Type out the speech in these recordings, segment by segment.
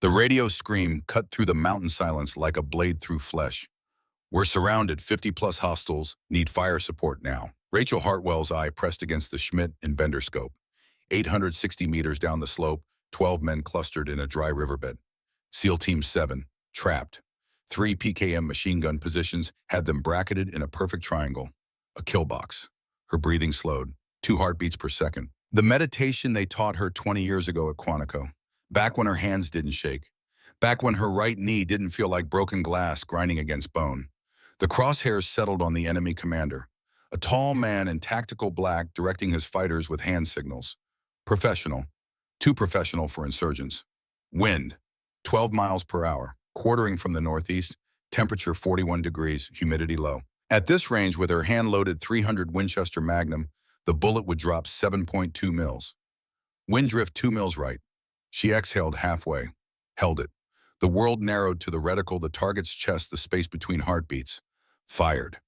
The radio scream cut through the mountain silence like a blade through flesh. We're surrounded, 50-plus hostiles, need fire support now. Rachel Hartwell's eye pressed against the Schmidt and Bender scope. 860 meters down the slope, 12 men clustered in a dry riverbed. SEAL Team 7, trapped. 3 PKM machine gun positions had them bracketed in a perfect triangle. A kill box. Her breathing slowed, 2 heartbeats per second. The meditation they taught her 20 years ago at Quantico. Back when her hands didn't shake. Back when her right knee didn't feel like broken glass grinding against bone. The crosshairs settled on the enemy commander. A tall man in tactical black directing his fighters with hand signals. Professional. Too professional for insurgents. Wind. 12 miles per hour. Quartering from the northeast. Temperature 41 degrees. Humidity low. At this range, with her hand-loaded .300 Winchester Magnum, the bullet would drop 7.2 mils. Wind drift 2 mils right. She exhaled halfway. Held it. The world narrowed to the reticle, the target's chest, the space between heartbeats. Fired.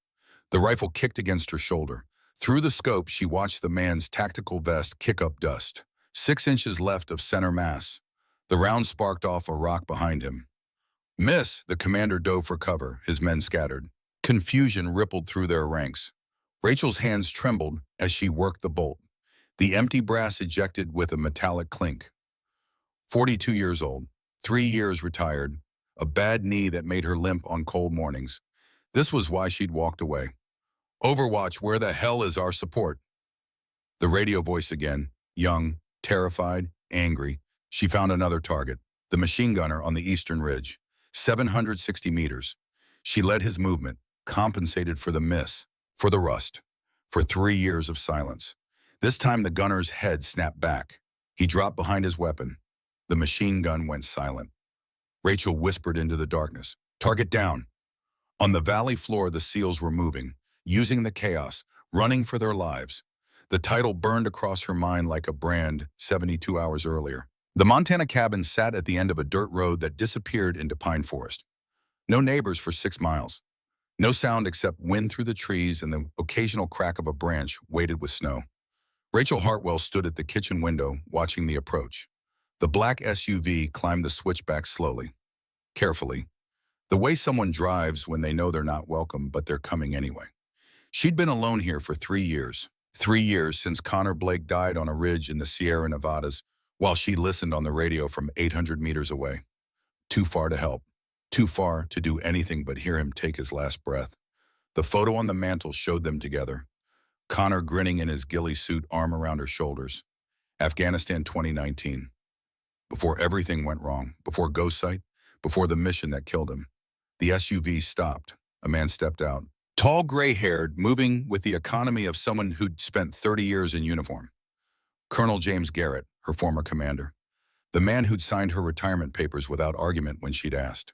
The rifle kicked against her shoulder. Through the scope, she watched the man's tactical vest kick up dust. 6 inches left of center mass. The round sparked off a rock behind him. Miss! The commander dove for cover, his men scattered. Confusion rippled through their ranks. Rachel's hands trembled as she worked the bolt. The empty brass ejected with a metallic clink. 42 years old, 3 years retired, a bad knee that made her limp on cold mornings. This was why she'd walked away. Overwatch, where the hell is our support? The radio voice again, young, terrified, angry. She found another target, the machine gunner on the eastern ridge. 760 meters. She led his movement, compensated for the miss, for the rust, for 3 years of silence. This time the gunner's head snapped back. He dropped behind his weapon. The machine gun went silent. Rachel whispered into the darkness, "Target down." On the valley floor, the SEALs were moving, using the chaos, running for their lives. The title burned across her mind like a brand 72 hours earlier. The Montana cabin sat at the end of a dirt road that disappeared into pine forest. No neighbors for 6 miles. No sound except wind through the trees and the occasional crack of a branch weighted with snow. Rachel Hartwell stood at the kitchen window, watching the approach. The black SUV climbed the switchback slowly, carefully, the way someone drives when they know they're not welcome, but they're coming anyway. She'd been alone here for 3 years. 3 years since Connor Blake died on a ridge in the Sierra Nevadas, while she listened on the radio from 800 meters away. Too far to help. Too far to do anything but hear him take his last breath. The photo on the mantel showed them together. Connor grinning in his ghillie suit, arm around her shoulders. Afghanistan 2019. Before everything went wrong, before Ghost Sight, before the mission that killed him. The SUV stopped. A man stepped out. Tall, gray-haired, moving with the economy of someone who'd spent 30 years in uniform. Colonel James Garrett, her former commander. The man who'd signed her retirement papers without argument when she'd asked.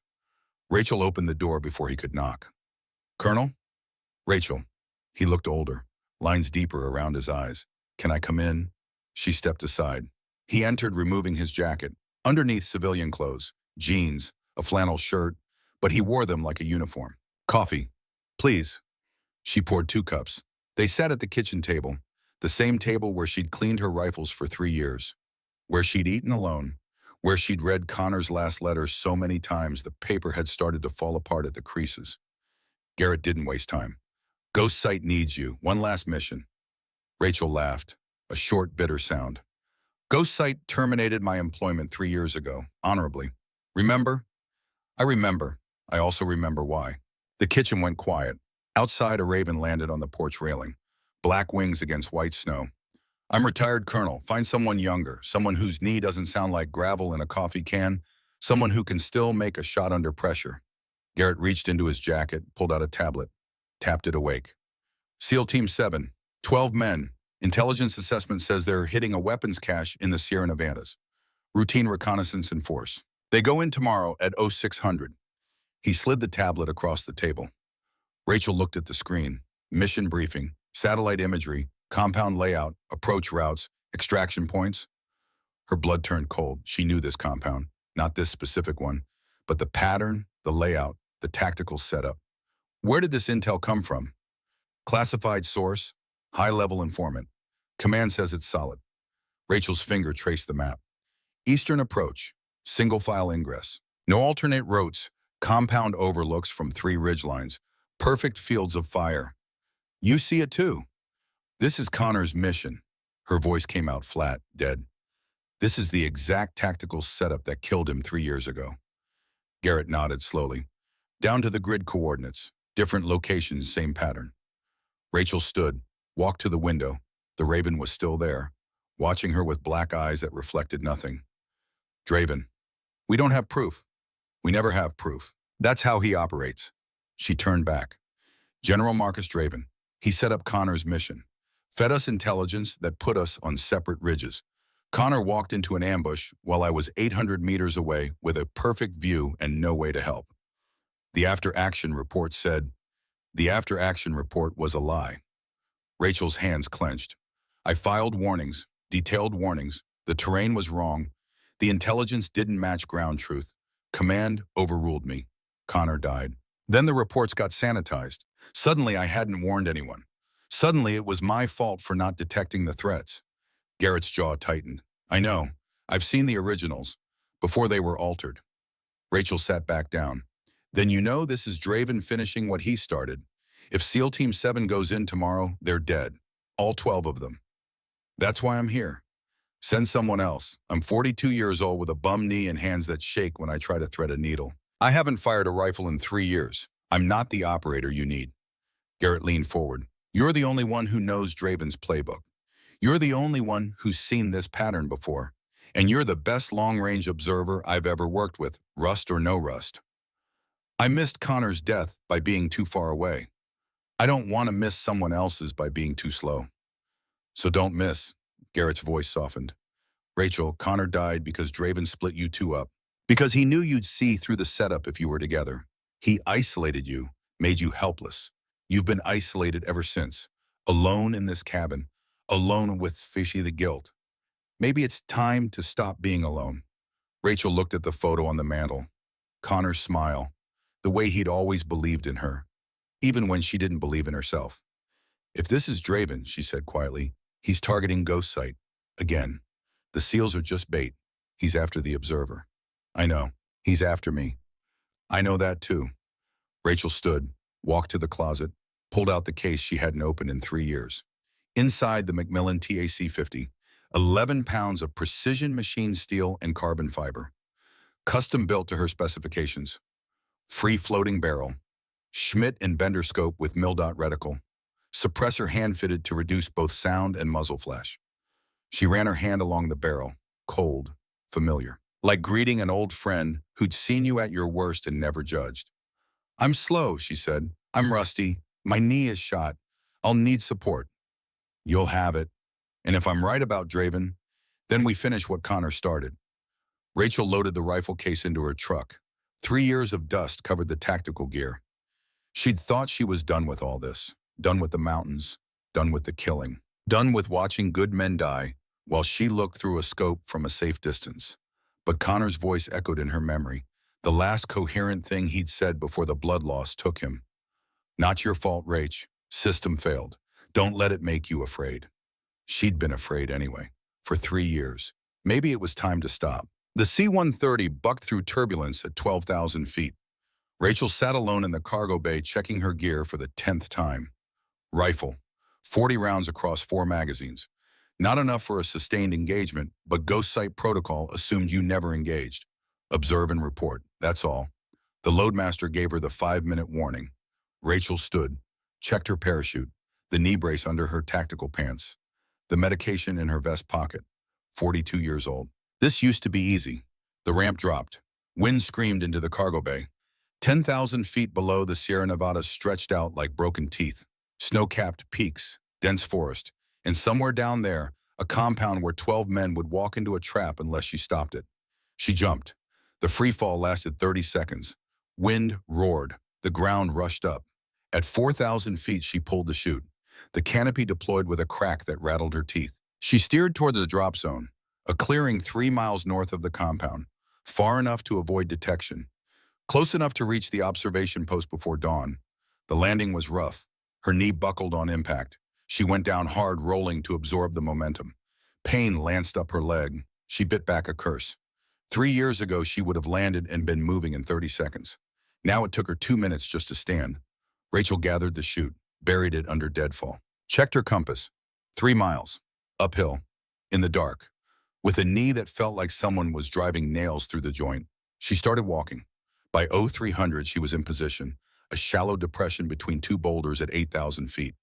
Rachel opened the door before he could knock. "Colonel?" "Rachel." He looked older, lines deeper around his eyes. "Can I come in?" She stepped aside. He entered, removing his jacket. Underneath civilian clothes, jeans, a flannel shirt, but he wore them like a uniform. "Coffee, please." She poured 2 cups. They sat at the kitchen table, the same table where she'd cleaned her rifles for 3 years, where she'd eaten alone, where she'd read Connor's last letter so many times the paper had started to fall apart at the creases. Garrett didn't waste time. "Ghost Sight needs you. One last mission." Rachel laughed, a short, bitter sound. "Ghost Sight terminated my employment 3 years ago, honorably. Remember?" "I remember. I also remember why." The kitchen went quiet. Outside, a raven landed on the porch railing, black wings against white snow. "I'm retired, Colonel. Find someone younger, someone whose knee doesn't sound like gravel in a coffee can, someone who can still make a shot under pressure." Garrett reached into his jacket, pulled out a tablet, tapped it awake. "SEAL Team 7, 12 men. Intelligence assessment says they're hitting a weapons cache in the Sierra Nevadas. Routine reconnaissance in force. They go in tomorrow at 0600. He slid the tablet across the table. Rachel looked at the screen. Mission briefing, satellite imagery, compound layout, approach routes, extraction points. Her blood turned cold. She knew this compound, not this specific one, but the pattern, the layout, the tactical setup. Where did this intel come from? Classified source, high-level informant. Command says it's solid. Rachel's finger traced the map. Eastern approach. Single file ingress. No alternate routes. Compound overlooks from 3 ridgelines. Perfect fields of fire. You see it too. This is Connor's mission. Her voice came out flat, dead. This is the exact tactical setup that killed him 3 years ago. Garrett nodded slowly. Down to the grid coordinates. Different locations, same pattern. Rachel stood, walked to the window. The Raven was still there, watching her with black eyes that reflected nothing. Draven, we don't have proof. We never have proof. That's how he operates. She turned back. General Marcus Draven. He set up Connor's mission. Fed us intelligence that put us on separate ridges. Connor walked into an ambush while I was 800 meters away with a perfect view and no way to help. The after-action report said, the after-action report was a lie. Rachel's hands clenched. I filed warnings, detailed warnings. The terrain was wrong. The intelligence didn't match ground truth. Command overruled me. Connor died. Then the reports got sanitized. Suddenly I hadn't warned anyone. Suddenly it was my fault for not detecting the threats. Garrett's jaw tightened. I know. I've seen the originals, before they were altered. Rachel sat back down. Then you know this is Draven finishing what he started. If SEAL Team 7 goes in tomorrow, they're dead. All 12 of them. That's why I'm here. Send someone else. I'm 42 years old with a bum knee and hands that shake when I try to thread a needle. I haven't fired a rifle in 3 years. I'm not the operator you need. Garrett leaned forward. You're the only one who knows Draven's playbook. You're the only one who's seen this pattern before. And you're the best long-range observer I've ever worked with, rust or no rust. I missed Connor's death by being too far away. I don't want to miss someone else's by being too slow. So don't miss. Garrett's voice softened. Rachel, Connor died because Draven split you two up. Because he knew you'd see through the setup if you were together. He isolated you, made you helpless. You've been isolated ever since. Alone in this cabin. Alone with fishy the guilt. Maybe it's time to stop being alone. Rachel looked at the photo on the mantle. Connor's smile. The way he'd always believed in her. Even when she didn't believe in herself. If this is Draven, she said quietly, he's targeting Ghost Site. Again. The SEALs are just bait. He's after the observer. I know. He's after me. I know that too. Rachel stood, walked to the closet, pulled out the case she hadn't opened in 3 years. Inside the Macmillan TAC-50, 11 pounds of precision machine steel and carbon fiber. Custom built to her specifications. Free-floating barrel. Schmidt and Bender scope with mil-dot reticle. Suppressor hand-fitted to reduce both sound and muzzle flash. She ran her hand along the barrel, cold, familiar. Like greeting an old friend who'd seen you at your worst and never judged. I'm slow, she said. I'm rusty. My knee is shot. I'll need support. You'll have it. And if I'm right about Draven, then we finish what Connor started. Rachel loaded the rifle case into her truck. 3 years of dust covered the tactical gear. She'd thought she was done with all this. Done with the mountains. Done with the killing. Done with watching good men die, while she looked through a scope from a safe distance. But Connor's voice echoed in her memory, the last coherent thing he'd said before the blood loss took him. Not your fault, Rach. System failed. Don't let it make you afraid. She'd been afraid anyway, for 3 years. Maybe it was time to stop. The C-130 bucked through turbulence at 12,000 feet. Rachel sat alone in the cargo bay checking her gear for the 10th time. Rifle. 40 rounds across 4 magazines. Not enough for a sustained engagement, but Ghost Site protocol assumed you never engaged. Observe and report, that's all. The loadmaster gave her the 5-minute warning. Rachel stood, checked her parachute, the knee brace under her tactical pants, the medication in her vest pocket. 42 years old. This used to be easy. The ramp dropped. Wind screamed into the cargo bay. 10,000 feet below, the Sierra Nevadas stretched out like broken teeth. Snow-capped peaks, dense forest, and somewhere down there, a compound where 12 men would walk into a trap unless she stopped it. She jumped. The free fall lasted 30 seconds. Wind roared. The ground rushed up. At 4,000 feet, she pulled the chute. The canopy deployed with a crack that rattled her teeth. She steered toward the drop zone, a clearing 3 miles north of the compound, far enough to avoid detection, close enough to reach the observation post before dawn. The landing was rough. Her knee buckled on impact. She went down hard, rolling to absorb the momentum. Pain lanced up her leg. She bit back a curse. 3 years ago, she would have landed and been moving in 30 seconds. Now it took her 2 minutes just to stand. Rachel gathered the chute, buried it under deadfall. Checked her compass. 3 miles. Uphill. In the dark. With a knee that felt like someone was driving nails through the joint. She started walking. By 0300, she was in position, a shallow depression between two boulders at 8,000 feet.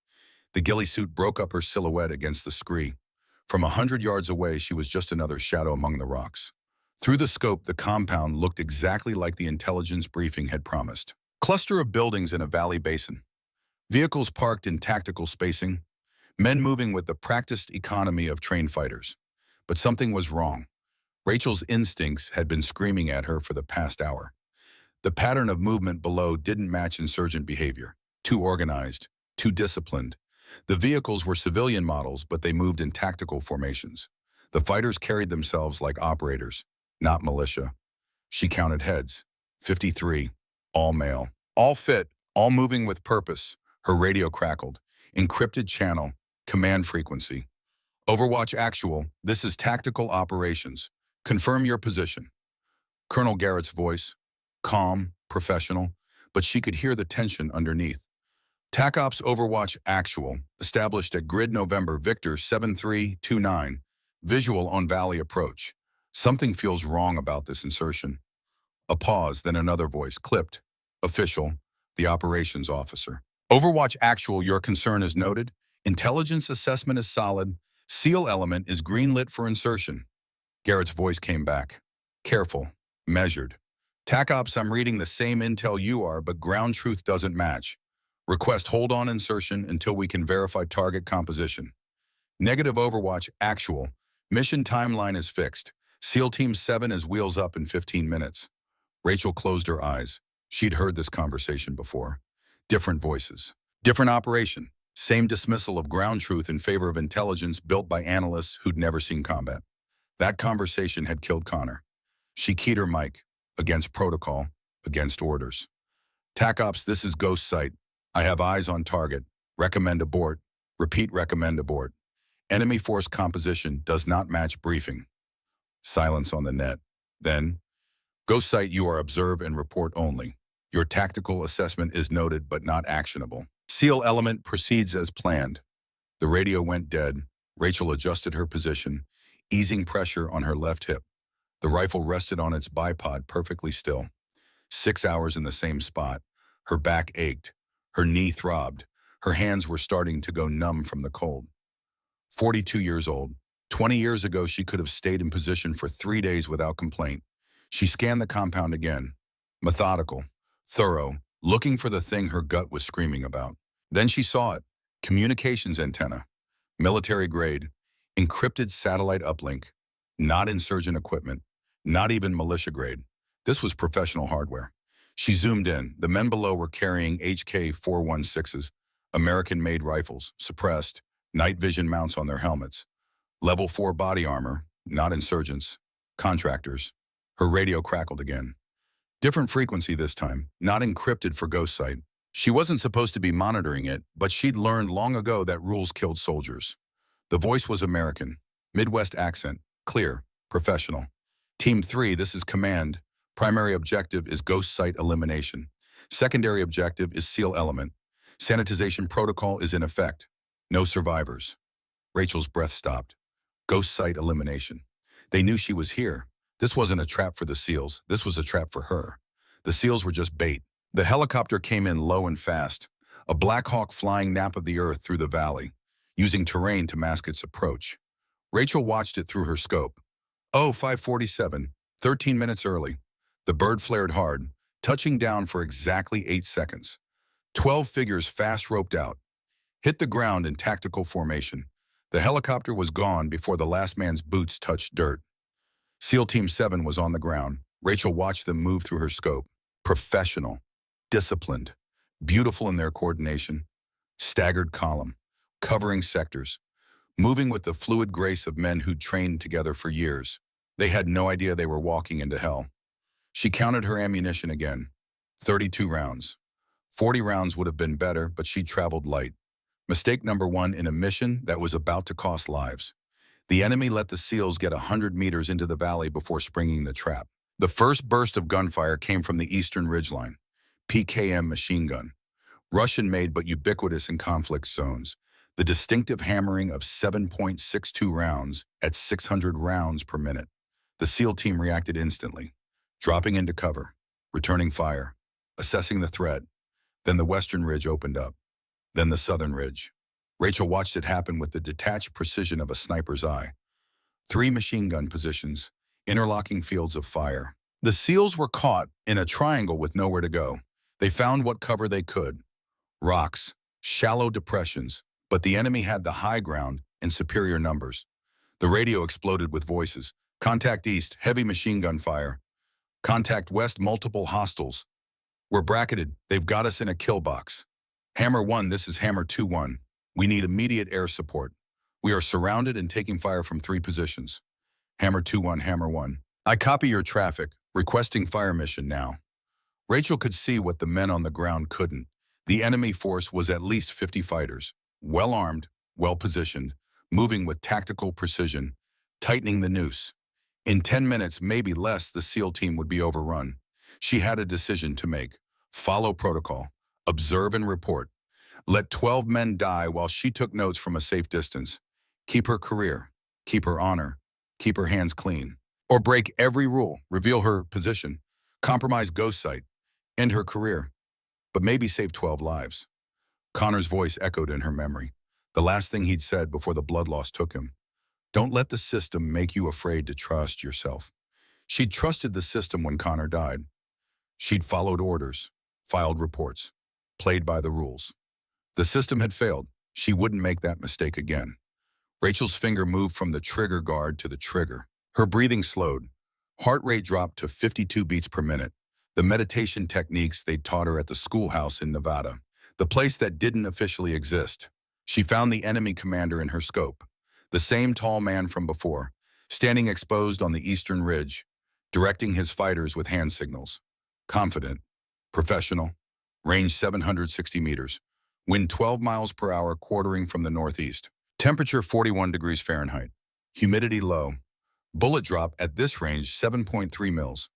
The ghillie suit broke up her silhouette against the scree. From 100 yards away, she was just another shadow among the rocks. Through the scope, the compound looked exactly like the intelligence briefing had promised. Cluster of buildings in a valley basin. Vehicles parked in tactical spacing. Men moving with the practiced economy of trained fighters. But something was wrong. Rachel's instincts had been screaming at her for the past hour. The pattern of movement below didn't match insurgent behavior. Too organized, too disciplined. The vehicles were civilian models, but they moved in tactical formations. The fighters carried themselves like operators, not militia. She counted heads. 53. All male. All fit, all moving with purpose. Her radio crackled. Encrypted channel. Command frequency. Overwatch actual. This is tactical operations. Confirm your position. Colonel Garrett's voice. Calm, professional, but she could hear the tension underneath. TACOPS Overwatch Actual, established at Grid November Victor 7329, visual on Valley approach. Something feels wrong about this insertion. A pause, then another voice, clipped. Official, the operations officer. Overwatch Actual, your concern is noted. Intelligence assessment is solid. SEAL element is greenlit for insertion. Garrett's voice came back. Careful, measured. TACOPS, I'm reading the same intel you are, but ground truth doesn't match. Request hold on insertion until we can verify target composition. Negative Overwatch Actual. Mission timeline is fixed. SEAL Team 7 is wheels up in 15 minutes. Rachel closed her eyes. She'd heard this conversation before. Different voices. Different operation. Same dismissal of ground truth in favor of intelligence built by analysts who'd never seen combat. That conversation had killed Connor. She keyed her mic. Against protocol. Against orders. TACOPS, this is Ghost Site. I have eyes on target. Recommend abort. Repeat, recommend abort. Enemy force composition does not match briefing. Silence on the net. Then, Ghost Site, you are observe and report only. Your tactical assessment is noted but not actionable. SEAL element proceeds as planned. The radio went dead. Rachel adjusted her position, easing pressure on her left hip. The rifle rested on its bipod perfectly still. 6 hours in the same spot. Her back ached. Her knee throbbed. Her hands were starting to go numb from the cold. 42 years old. 20 years ago, she could have stayed in position for 3 days without complaint. She scanned the compound again. Methodical, thorough, looking for the thing her gut was screaming about. Then she saw it. Communications antenna. Military grade. Encrypted satellite uplink. Not insurgent equipment. Not even militia grade. This was professional hardware. She zoomed in. The men below were carrying HK-416s, American-made rifles, suppressed, night vision mounts on their helmets. Level 4 body armor, not insurgents, contractors. Her radio crackled again. Different frequency this time, not encrypted for Ghost Site. She wasn't supposed to be monitoring it, but she'd learned long ago that rules killed soldiers. The voice was American, Midwest accent, clear, professional. Team 3, this is command. Primary objective is Ghost Site elimination. Secondary objective is SEAL element. Sanitization protocol is in effect. No survivors. Rachel's breath stopped. Ghost Site elimination. They knew she was here. This wasn't a trap for the SEALs. This was a trap for her. The SEALs were just bait. The helicopter came in low and fast. A Black Hawk flying nap of the earth through the valley, using terrain to mask its approach. Rachel watched it through her scope. Oh, 5:47, 13 minutes early. The bird flared hard, touching down for exactly 8 seconds. 12 figures fast roped out. Hit the ground in tactical formation. The helicopter was gone before the last man's boots touched dirt. SEAL Team 7 was on the ground. Rachel watched them move through her scope. Professional, disciplined, beautiful in their coordination. Staggered column, covering sectors, moving with the fluid grace of men who'd trained together for years. They had no idea they were walking into hell. She counted her ammunition again. 32 rounds. 40 rounds would have been better, but she traveled light. Mistake number 1 in a mission that was about to cost lives. The enemy let the SEALs get 100 meters into the valley before springing the trap. The first burst of gunfire came from the eastern ridgeline, PKM machine gun. Russian-made but ubiquitous in conflict zones. The distinctive hammering of 7.62 rounds at 600 rounds per minute. The SEAL team reacted instantly, dropping into cover, returning fire, assessing the threat. Then the western ridge opened up, then the southern ridge. Rachel watched it happen with the detached precision of a sniper's eye. 3 machine gun positions, interlocking fields of fire. The SEALs were caught in a triangle with nowhere to go. They found what cover they could. Rocks, shallow depressions, but the enemy had the high ground in superior numbers. The radio exploded with voices. Contact east, heavy machine gun fire. Contact west, multiple hostiles. We're bracketed, they've got us in a kill box. Hammer 1, this is Hammer 2-1. We need immediate air support. We are surrounded and taking fire from 3 positions. Hammer 2-1, Hammer 1. I copy your traffic, requesting fire mission now. Rachel could see what the men on the ground couldn't. The enemy force was at least 50 fighters, well-armed, well-positioned, moving with tactical precision, tightening the noose. In 10 minutes, maybe less, the SEAL team would be overrun. She had a decision to make. Follow protocol. Observe and report. Let 12 men die while she took notes from a safe distance. Keep her career. Keep her honor. Keep her hands clean. Or break every rule. Reveal her position. Compromise ghost site. End her career. But maybe save 12 lives. Connor's voice echoed in her memory. The last thing he'd said before the blood loss took him. Don't let the system make you afraid to trust yourself. She'd trusted the system when Connor died. She'd followed orders, filed reports, played by the rules. The system had failed. She wouldn't make that mistake again. Rachel's finger moved from the trigger guard to the trigger. Her breathing slowed. Heart rate dropped to 52 beats per minute. The meditation techniques they'd taught her at the schoolhouse in Nevada, the place that didn't officially exist. She found the enemy commander in her scope, the same tall man from before, standing exposed on the eastern ridge, directing his fighters with hand signals. Confident, professional, range 760 meters, wind 12 miles per hour quartering from the northeast, temperature 41 degrees Fahrenheit, humidity low, bullet drop at this range 7.3 mils.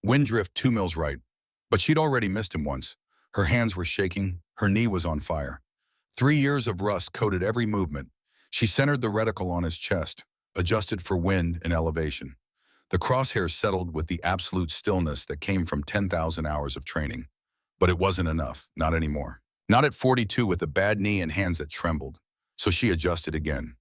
Wind drift 2 mils right, but she'd already missed him once. Her hands were shaking, her knee was on fire. 3 years of rust coated every movement. She centered the reticle on his chest, adjusted for wind and elevation. The crosshairs settled with the absolute stillness that came from 10,000 hours of training. But it wasn't enough, not anymore. Not at 42 with a bad knee and hands that trembled. So she adjusted again.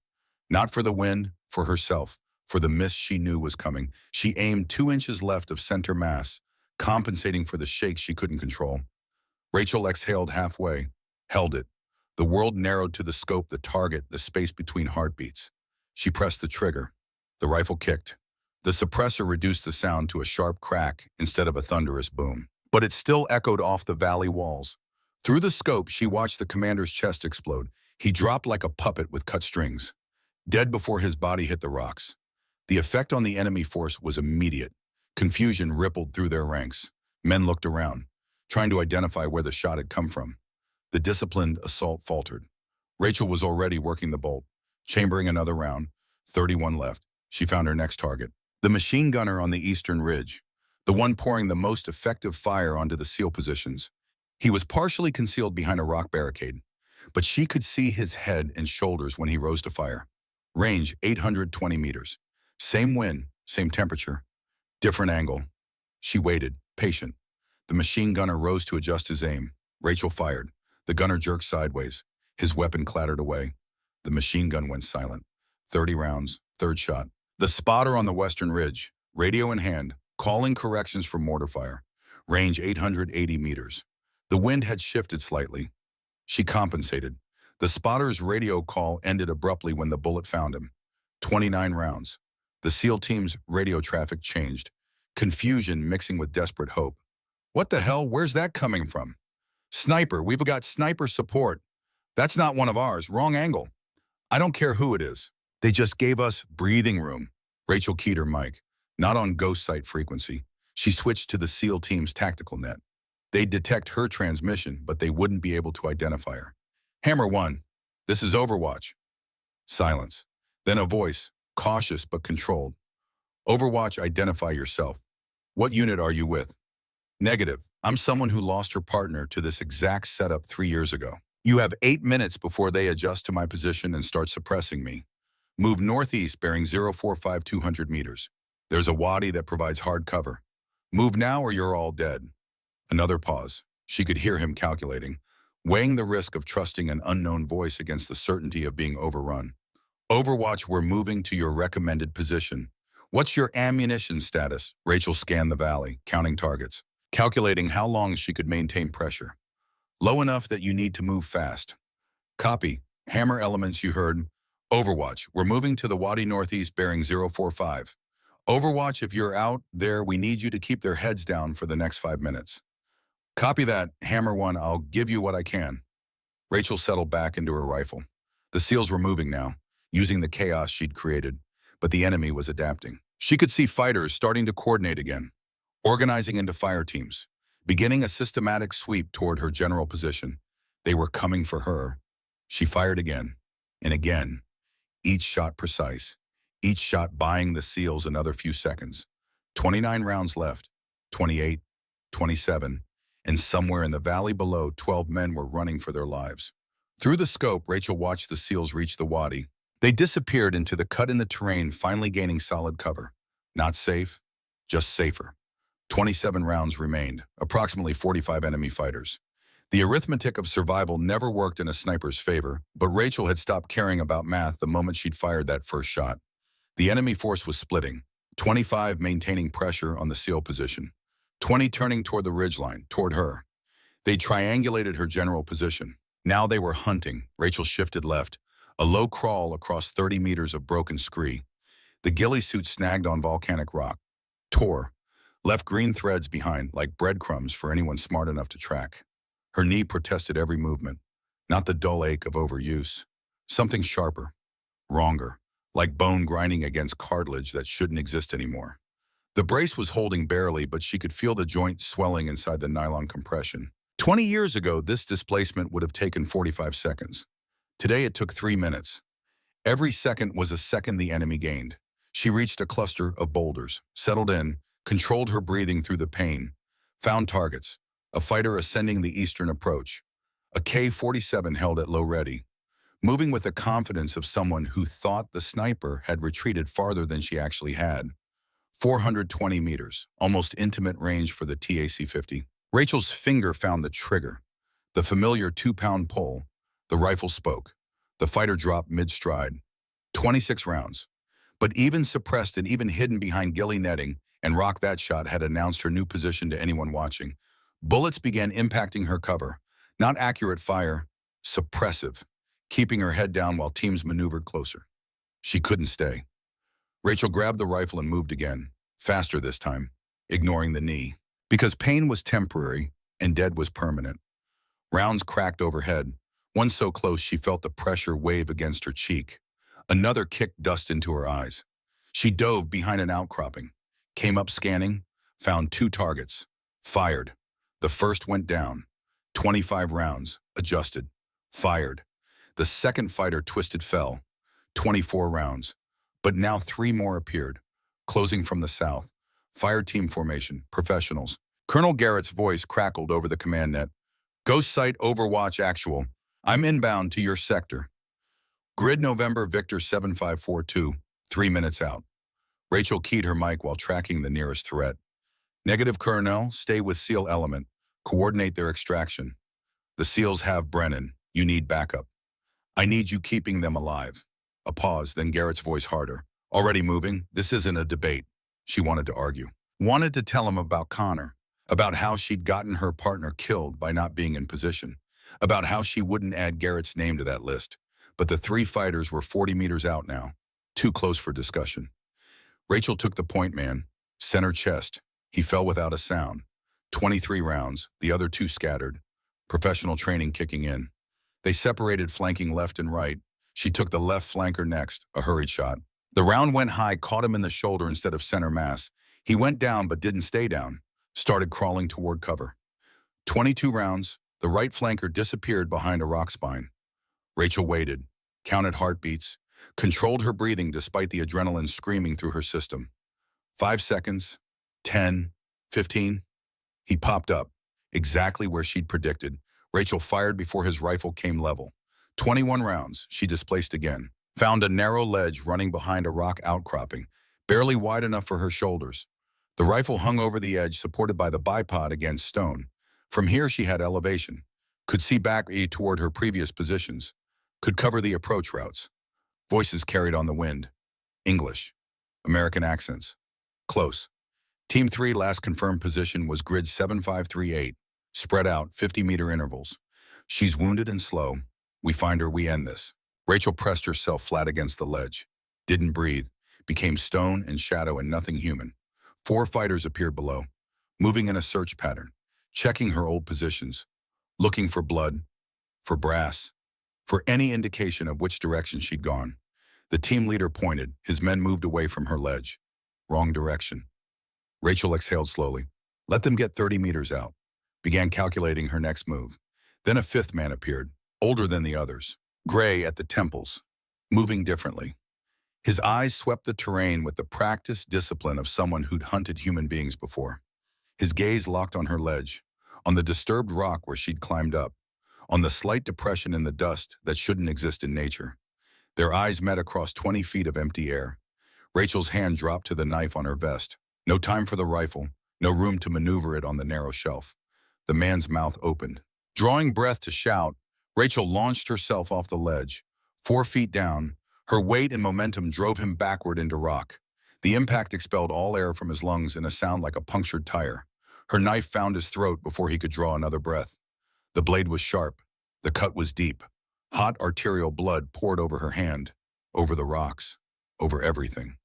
Not for the wind, for herself. For the miss she knew was coming. She aimed 2 inches left of center mass, compensating for the shake she couldn't control. Rachel exhaled halfway, held it. The world narrowed to the scope, the target, the space between heartbeats. She pressed the trigger. The rifle kicked. The suppressor reduced the sound to a sharp crack instead of a thunderous boom. But it still echoed off the valley walls. Through the scope, she watched the commander's chest explode. He dropped like a puppet with cut strings, dead before his body hit the rocks. The effect on the enemy force was immediate. Confusion rippled through their ranks. Men looked around, trying to identify where the shot had come from. The disciplined assault faltered. Rachel was already working the bolt, chambering another round. 31 left. She found her next target. The machine gunner on the eastern ridge, the one pouring the most effective fire onto the SEAL positions. He was partially concealed behind a rock barricade, but she could see his head and shoulders when he rose to fire. Range 820 meters. Same wind, same temperature, different angle. She waited, patient. The machine gunner rose to adjust his aim. Rachel fired. The gunner jerked sideways. His weapon clattered away. The machine gun went silent. 30 rounds, third shot. The spotter on the western ridge, radio in hand, calling corrections for mortar fire. Range 880 meters. The wind had shifted slightly. She compensated. The spotter's radio call ended abruptly when the bullet found him. 29 rounds. The SEAL team's radio traffic changed, confusion mixing with desperate hope. What the hell? Where's that coming from? Sniper, we've got sniper support. That's not one of ours, wrong angle. I don't care who it is. They just gave us breathing room. Rachel keyed her mic, not on ghost site frequency. She switched to the SEAL team's tactical net. They'd detect her transmission, but they wouldn't be able to identify her. Hammer 1, this is Overwatch. Silence. Then a voice, cautious but controlled. Overwatch, identify yourself. What unit are you with? Negative. I'm someone who lost her partner to this exact setup 3 years ago. You have 8 minutes before they adjust to my position and start suppressing me. Move northeast bearing 045 200 meters. There's a wadi that provides hard cover. Move now or you're all dead. Another pause. She could hear him calculating, weighing the risk of trusting an unknown voice against the certainty of being overrun. Overwatch, we're moving to your recommended position. What's your ammunition status? Rachel scanned the valley, counting targets, calculating how long she could maintain pressure. Low enough that you need to move fast. Copy. Hammer elements, you heard. Overwatch, we're moving to the wadi northeast bearing 045. Overwatch, if you're out there, we need you to keep their heads down for the next 5 minutes. Copy that. Hammer 1, I'll give you what I can. Rachel settled back into her rifle. The SEALs were moving now, using the chaos she'd created, but the enemy was adapting. She could see fighters starting to coordinate again, organizing into fire teams, beginning a systematic sweep toward her general position. They were coming for her. She fired again and again, each shot precise, each shot buying the SEALs another few seconds. 29 rounds left, 28, 27, and somewhere in the valley below, 12 men were running for their lives. Through the scope, Rachel watched the SEALs reach the wadi. They disappeared into the cut in the terrain, finally gaining solid cover. Not safe, just safer. 27 rounds remained, approximately 45 enemy fighters. The arithmetic of survival never worked in a sniper's favor, but Rachel had stopped caring about math the moment she'd fired that first shot. The enemy force was splitting, 25 maintaining pressure on the SEAL position, 20 turning toward the ridgeline, toward her. They triangulated her general position. Now they were hunting. Rachel shifted left, a low crawl across 30 meters of broken scree. The ghillie suit snagged on volcanic rock, tore, left green threads behind like breadcrumbs for anyone smart enough to track. Her knee protested every movement, not the dull ache of overuse. Something sharper, wronger, like bone grinding against cartilage that shouldn't exist anymore. The brace was holding barely, but she could feel the joint swelling inside the nylon compression. 20 years ago, this displacement would have taken 45 seconds. Today, it took 3 minutes. Every second was a second the enemy gained. She reached a cluster of boulders, settled in, controlled her breathing through the pain, found targets. A fighter ascending the eastern approach, a K-47 held at low ready, moving with the confidence of someone who thought the sniper had retreated farther than she actually had. 420 meters, almost intimate range for the TAC-50. Rachel's finger found the trigger, the familiar 2-pound pull. The rifle spoke. The fighter dropped mid-stride. 26 rounds. But even suppressed and even hidden behind ghillie netting, and Rock that shot had announced her new position to anyone watching. Bullets began impacting her cover. Not accurate fire, suppressive, keeping her head down while teams maneuvered closer. She couldn't stay. Rachel grabbed the rifle and moved again, faster this time, ignoring the knee. Because pain was temporary and dead was permanent. Rounds cracked overhead, one so close she felt the pressure wave against her cheek. Another kicked dust into her eyes. She dove behind an outcropping, came up scanning, found 2 targets, fired. The first went down. 25 rounds, adjusted, fired. The second fighter twisted fell. 24 rounds. But now 3 more appeared, closing from the south. Fire team formation, professionals. Colonel Garrett's voice crackled over the command net. Ghost site Overwatch actual. I'm inbound to your sector. Grid November Victor 7542, 3 minutes out. Rachel keyed her mic while tracking the nearest threat. Negative Colonel, stay with SEAL element. Coordinate their extraction. The SEALs have Brennan. You need backup. I need you keeping them alive. A pause, then Garrett's voice harder. Already moving? This isn't a debate. She wanted to argue. Wanted to tell him about Connor. About how she'd gotten her partner killed by not being in position. About how she wouldn't add Garrett's name to that list. But the 3 fighters were 40 meters out now. Too close for discussion. Rachel took the point man. Center chest. He fell without a sound. 23 rounds, the other 2 scattered. Professional training kicking in. They separated, flanking left and right. She took the left flanker next, a hurried shot. The round went high, caught him in the shoulder instead of center mass. He went down but didn't stay down. Started crawling toward cover. 22 rounds, the right flanker disappeared behind a rock spine. Rachel waited, counted heartbeats, controlled her breathing despite the adrenaline screaming through her system. 5 seconds, 10, 15. He popped up, exactly where she'd predicted. Rachel fired before his rifle came level. 21 rounds, she displaced again. Found a narrow ledge running behind a rock outcropping, barely wide enough for her shoulders. The rifle hung over the edge, supported by the bipod against stone. From here she had elevation, could see back toward her previous positions, could cover the approach routes. Voices carried on the wind. English. American accents. Close. Team 3 last confirmed position was grid 7538, spread out 50-meter intervals. She's wounded and slow. We find her, we end this. Rachel pressed herself flat against the ledge. Didn't breathe. Became stone and shadow and nothing human. 4 fighters appeared below, moving in a search pattern, checking her old positions, looking for blood, for brass, for any indication of which direction she'd gone. The team leader pointed. His men moved away from her ledge. Wrong direction. Rachel exhaled slowly. Let them get 30 meters out. Began calculating her next move. Then a 5th man appeared, older than the others, gray at the temples, moving differently. His eyes swept the terrain with the practiced discipline of someone who'd hunted human beings before. His gaze locked on her ledge, on the disturbed rock where she'd climbed up, on the slight depression in the dust that shouldn't exist in nature. Their eyes met across 20 feet of empty air. Rachel's hand dropped to the knife on her vest. No time for the rifle, no room to maneuver it on the narrow shelf. The man's mouth opened. Drawing breath to shout, Rachel launched herself off the ledge. 4 feet down, her weight and momentum drove him backward into rock. The impact expelled all air from his lungs in a sound like a punctured tire. Her knife found his throat before he could draw another breath. The blade was sharp. The cut was deep. Hot arterial blood poured over her hand, over the rocks, over everything.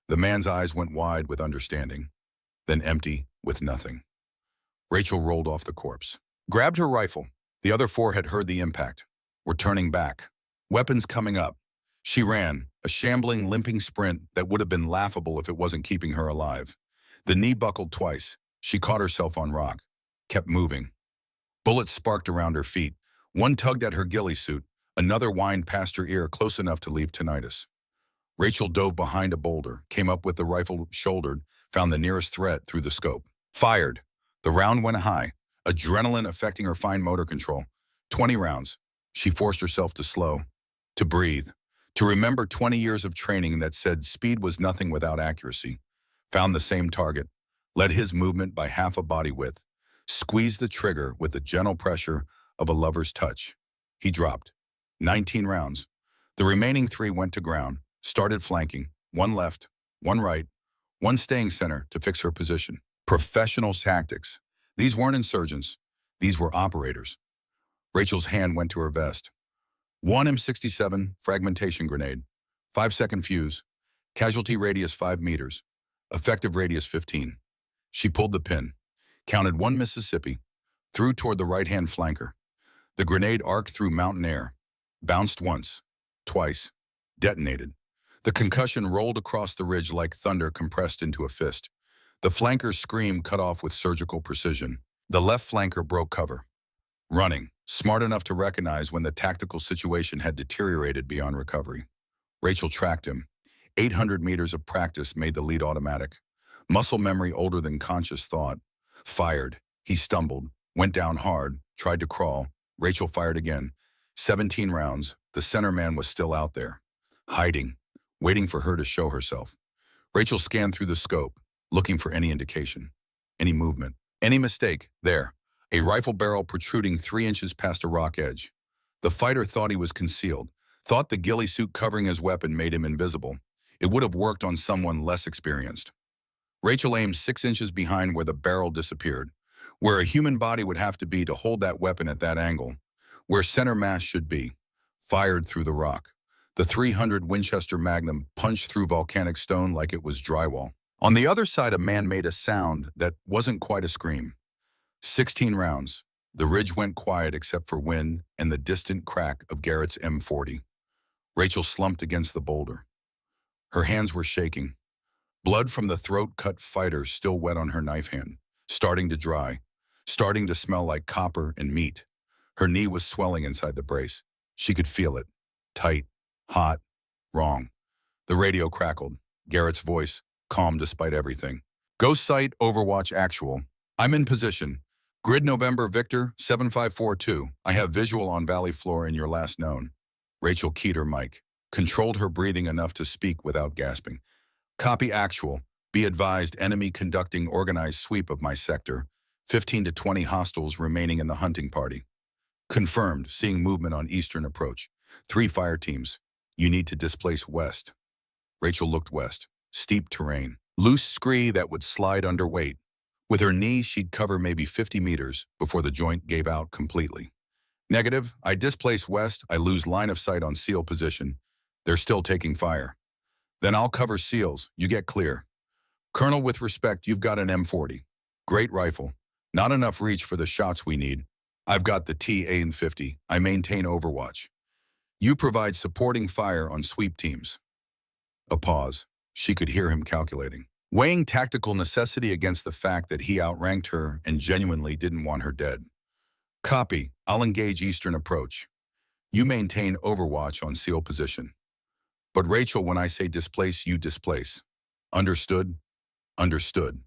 The man's eyes went wide with understanding, then empty with nothing. Rachel rolled off the corpse, grabbed her rifle. The other 4 had heard the impact, were turning back, weapons coming up. She ran, a shambling, limping sprint that would have been laughable if it wasn't keeping her alive. The knee buckled twice. She caught herself on rock, kept moving. Bullets sparked around her feet. One tugged at her ghillie suit, another whined past her ear close enough to leave tinnitus. Rachel dove behind a boulder, came up with the rifle shouldered, found the nearest threat through the scope. Fired. The round went high, adrenaline affecting her fine motor control. 20 rounds. She forced herself to slow, to breathe, to remember 20 years of training that said speed was nothing without accuracy. Found the same target, led his movement by half a body width, squeezed the trigger with the gentle pressure of a lover's touch. He dropped. 19 rounds. The remaining 3 went to ground, started flanking, 1 left, 1 right, 1 staying center to fix her position. Professional tactics. These weren't insurgents. These were operators. Rachel's hand went to her vest. 1 M67 fragmentation grenade, 5-second fuse, casualty radius 5 meters, effective radius 15. She pulled the pin, counted 1 Mississippi, threw toward the right-hand flanker. The grenade arced through mountain air, bounced once, twice, detonated. The concussion rolled across the ridge like thunder compressed into a fist. The flanker's scream cut off with surgical precision. The left flanker broke cover, running, smart enough to recognize when the tactical situation had deteriorated beyond recovery. Rachel tracked him. 800 meters of practice made the lead automatic. Muscle memory older than conscious thought. Fired. He stumbled, went down hard, tried to crawl. Rachel fired again. 17 rounds. The center man was still out there, hiding, waiting for her to show herself. Rachel scanned through the scope, looking for any indication, any movement, any mistake. There, a rifle barrel protruding 3 inches past a rock edge. The fighter thought he was concealed, thought the ghillie suit covering his weapon made him invisible. It would have worked on someone less experienced. Rachel aimed 6 inches behind where the barrel disappeared, where a human body would have to be to hold that weapon at that angle, where center mass should be. Fired through the rock. The .300 Winchester Magnum punched through volcanic stone like it was drywall. On the other side, a man made a sound that wasn't quite a scream. 16 rounds. The ridge went quiet except for wind and the distant crack of Garrett's M40. Rachel slumped against the boulder. Her hands were shaking. Blood from the throat-cut fighter still wet on her knife hand, starting to dry, starting to smell like copper and meat. Her knee was swelling inside the brace. She could feel it. Tight, hot, Wrong. The radio crackled. Garrett's voice, calm despite everything. Ghost site, Overwatch actual. I'm in position. Grid November Victor 7542. I have visual on valley floor in your last known. Rachel keyed her mic, controlled her breathing enough to speak without gasping. Copy actual. Be advised, enemy conducting organized sweep of my sector. 15 to 20 hostiles remaining in the hunting party. Confirmed, seeing movement on eastern approach. 3 fire teams. You need to displace west. Rachel looked west. Steep terrain. Loose scree that would slide under weight. With her knee, she'd cover maybe 50 meters before the joint gave out completely. Negative. I displace west. I lose line of sight on SEAL position. They're still taking fire. Then I'll cover SEALs. You get clear. Colonel, with respect, you've got an M40. Great rifle. Not enough reach for the shots we need. I've got the TA-50. I maintain Overwatch. You provide supporting fire on sweep teams. A pause. She could hear him calculating, weighing tactical necessity against the fact that he outranked her and genuinely didn't want her dead. Copy. I'll engage eastern approach. You maintain Overwatch on SEAL position. But Rachel, when I say displace, you displace. Understood? Understood.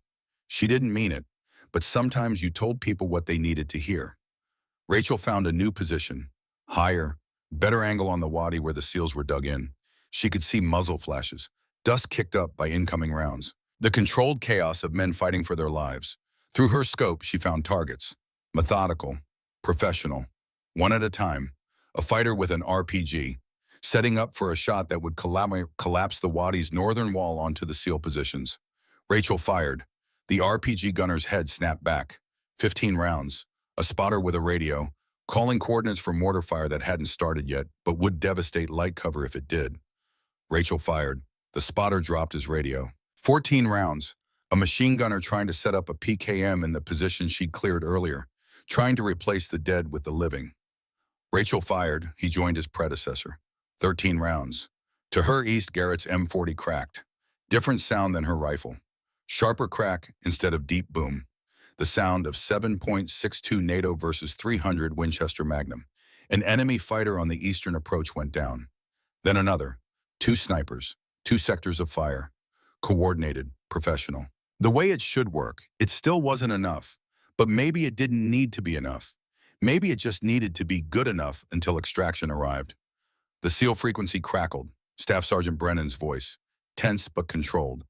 She didn't mean it, but sometimes you told people what they needed to hear. Rachel found a new position. Higher, better angle on the wadi where the SEALs were dug in. She could see muzzle flashes, dust kicked up by incoming rounds. The controlled chaos of men fighting for their lives. Through her scope, she found targets. Methodical, professional, one at a time. A fighter with an RPG, setting up for a shot that would collapse the wadi's northern wall onto the SEAL positions. Rachel fired. The RPG gunner's head snapped back. 15 rounds. A spotter with a radio, calling coordinates for mortar fire that hadn't started yet, but would devastate light cover if it did. Rachel fired. The spotter dropped his radio. 14 rounds. A machine gunner trying to set up a PKM in the position she'd cleared earlier, trying to replace the dead with the living. Rachel fired. He joined his predecessor. 13 rounds. To her east, Garrett's M40 cracked. Different sound than her rifle. Sharper crack instead of deep boom. The sound of 7.62 NATO versus 300 Winchester Magnum. An enemy fighter on the eastern approach went down. Then another. 2 snipers. 2 sectors of fire. Coordinated, professional. The way it should work, it still wasn't enough. But maybe it didn't need to be enough. Maybe it just needed to be good enough until extraction arrived. The SEAL frequency crackled. Staff Sergeant Brennan's voice. Tense but controlled.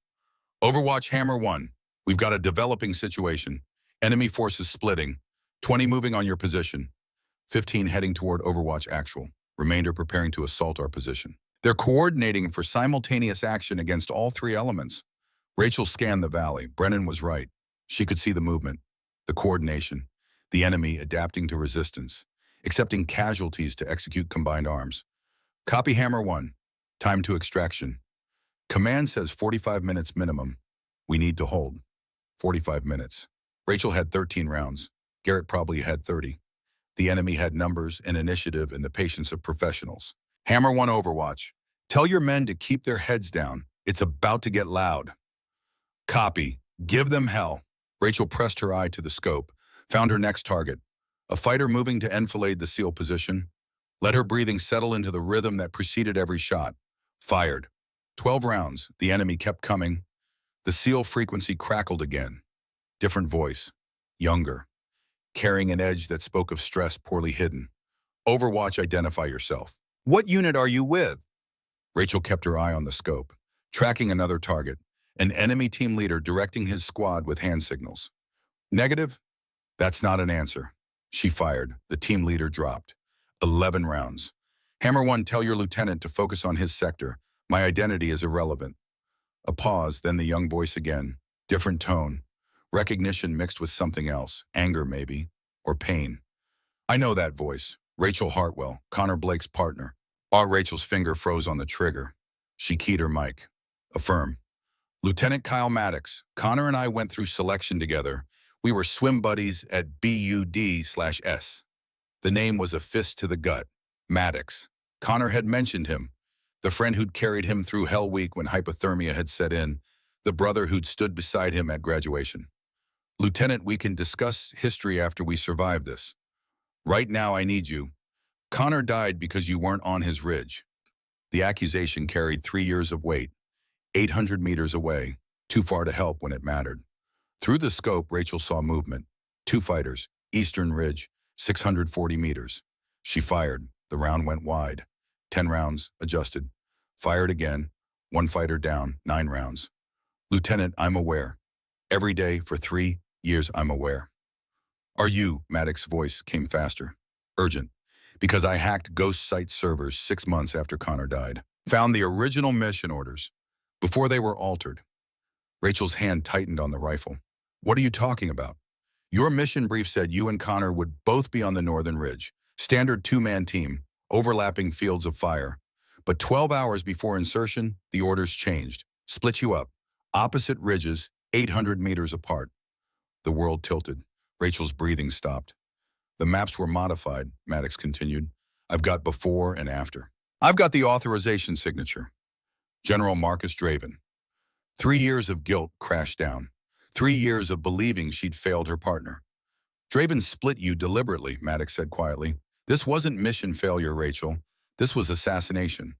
Overwatch Hammer 1. We've got a developing situation. Enemy forces splitting. 20 moving on your position. 15 heading toward Overwatch actual. Remainder preparing to assault our position. They're coordinating for simultaneous action against all 3 elements. Rachel scanned the valley. Brennan was right. She could see the movement, the coordination, the enemy adapting to resistance, accepting casualties to execute combined arms. Copy Hammer 1. Time to extraction. Command says 45 minutes minimum. We need to hold. 45 minutes. Rachel had 13 rounds. Garrett probably had 30. The enemy had numbers and initiative and the patience of professionals. Hammer 1 Overwatch. Tell your men to keep their heads down. It's about to get loud. Copy. Give them hell. Rachel pressed her eye to the scope, found her next target. A fighter moving to enfilade the SEAL position. Let her breathing settle into the rhythm that preceded every shot. Fired. 12 rounds. The enemy kept coming. The SEAL frequency crackled again. Different voice. Younger. Carrying an edge that spoke of stress poorly hidden. Overwatch, identify yourself. What unit are you with? Rachel kept her eye on the scope, tracking another target. An enemy team leader directing his squad with hand signals. Negative? That's not an answer. She fired. The team leader dropped. 11 rounds. Hammer 1, tell your lieutenant to focus on his sector. My identity is irrelevant. A pause, then the young voice again. Different tone. Recognition mixed with something else. Anger, maybe. Or pain. I know that voice. Rachel Hartwell, Connor Blake's partner. Rachel's finger froze on the trigger. She keyed her mic. Affirm. Lieutenant Kyle Maddox. Connor and I went through selection together. We were swim buddies at BUD/S. The name was a fist to the gut. Maddox. Connor had mentioned him. The friend who'd carried him through Hell Week when hypothermia had set in. The brother who'd stood beside him at graduation. Lieutenant, we can discuss history after we survive this. Right now, I need you. Connor died because you weren't on his ridge. The accusation carried 3 years of weight, 800 meters away, too far to help when it mattered. Through the scope, Rachel saw movement. 2 fighters, Eastern Ridge, 640 meters. She fired. The round went wide. 10 rounds, adjusted. Fired again. 1 fighter down, 9 rounds. Lieutenant, I'm aware. Every day for 3 years, I'm aware. Are you? Maddox's voice came faster. Urgent. Because I hacked ghost site servers 6 months after Connor died. Found the original mission orders before they were altered. Rachel's hand tightened on the rifle. What are you talking about? Your mission brief said you and Connor would both be on the Northern Ridge. Standard 2-man team, overlapping fields of fire. But 12 hours before insertion, the orders changed. Split you up. Opposite ridges, 800 meters apart. The world tilted. Rachel's breathing stopped. The maps were modified, Maddox continued. I've got before and after. I've got the authorization signature. General Marcus Draven. 3 years of guilt crashed down. 3 years of believing she'd failed her partner. Draven split you deliberately, Maddox said quietly. This wasn't mission failure, Rachel. This was assassination.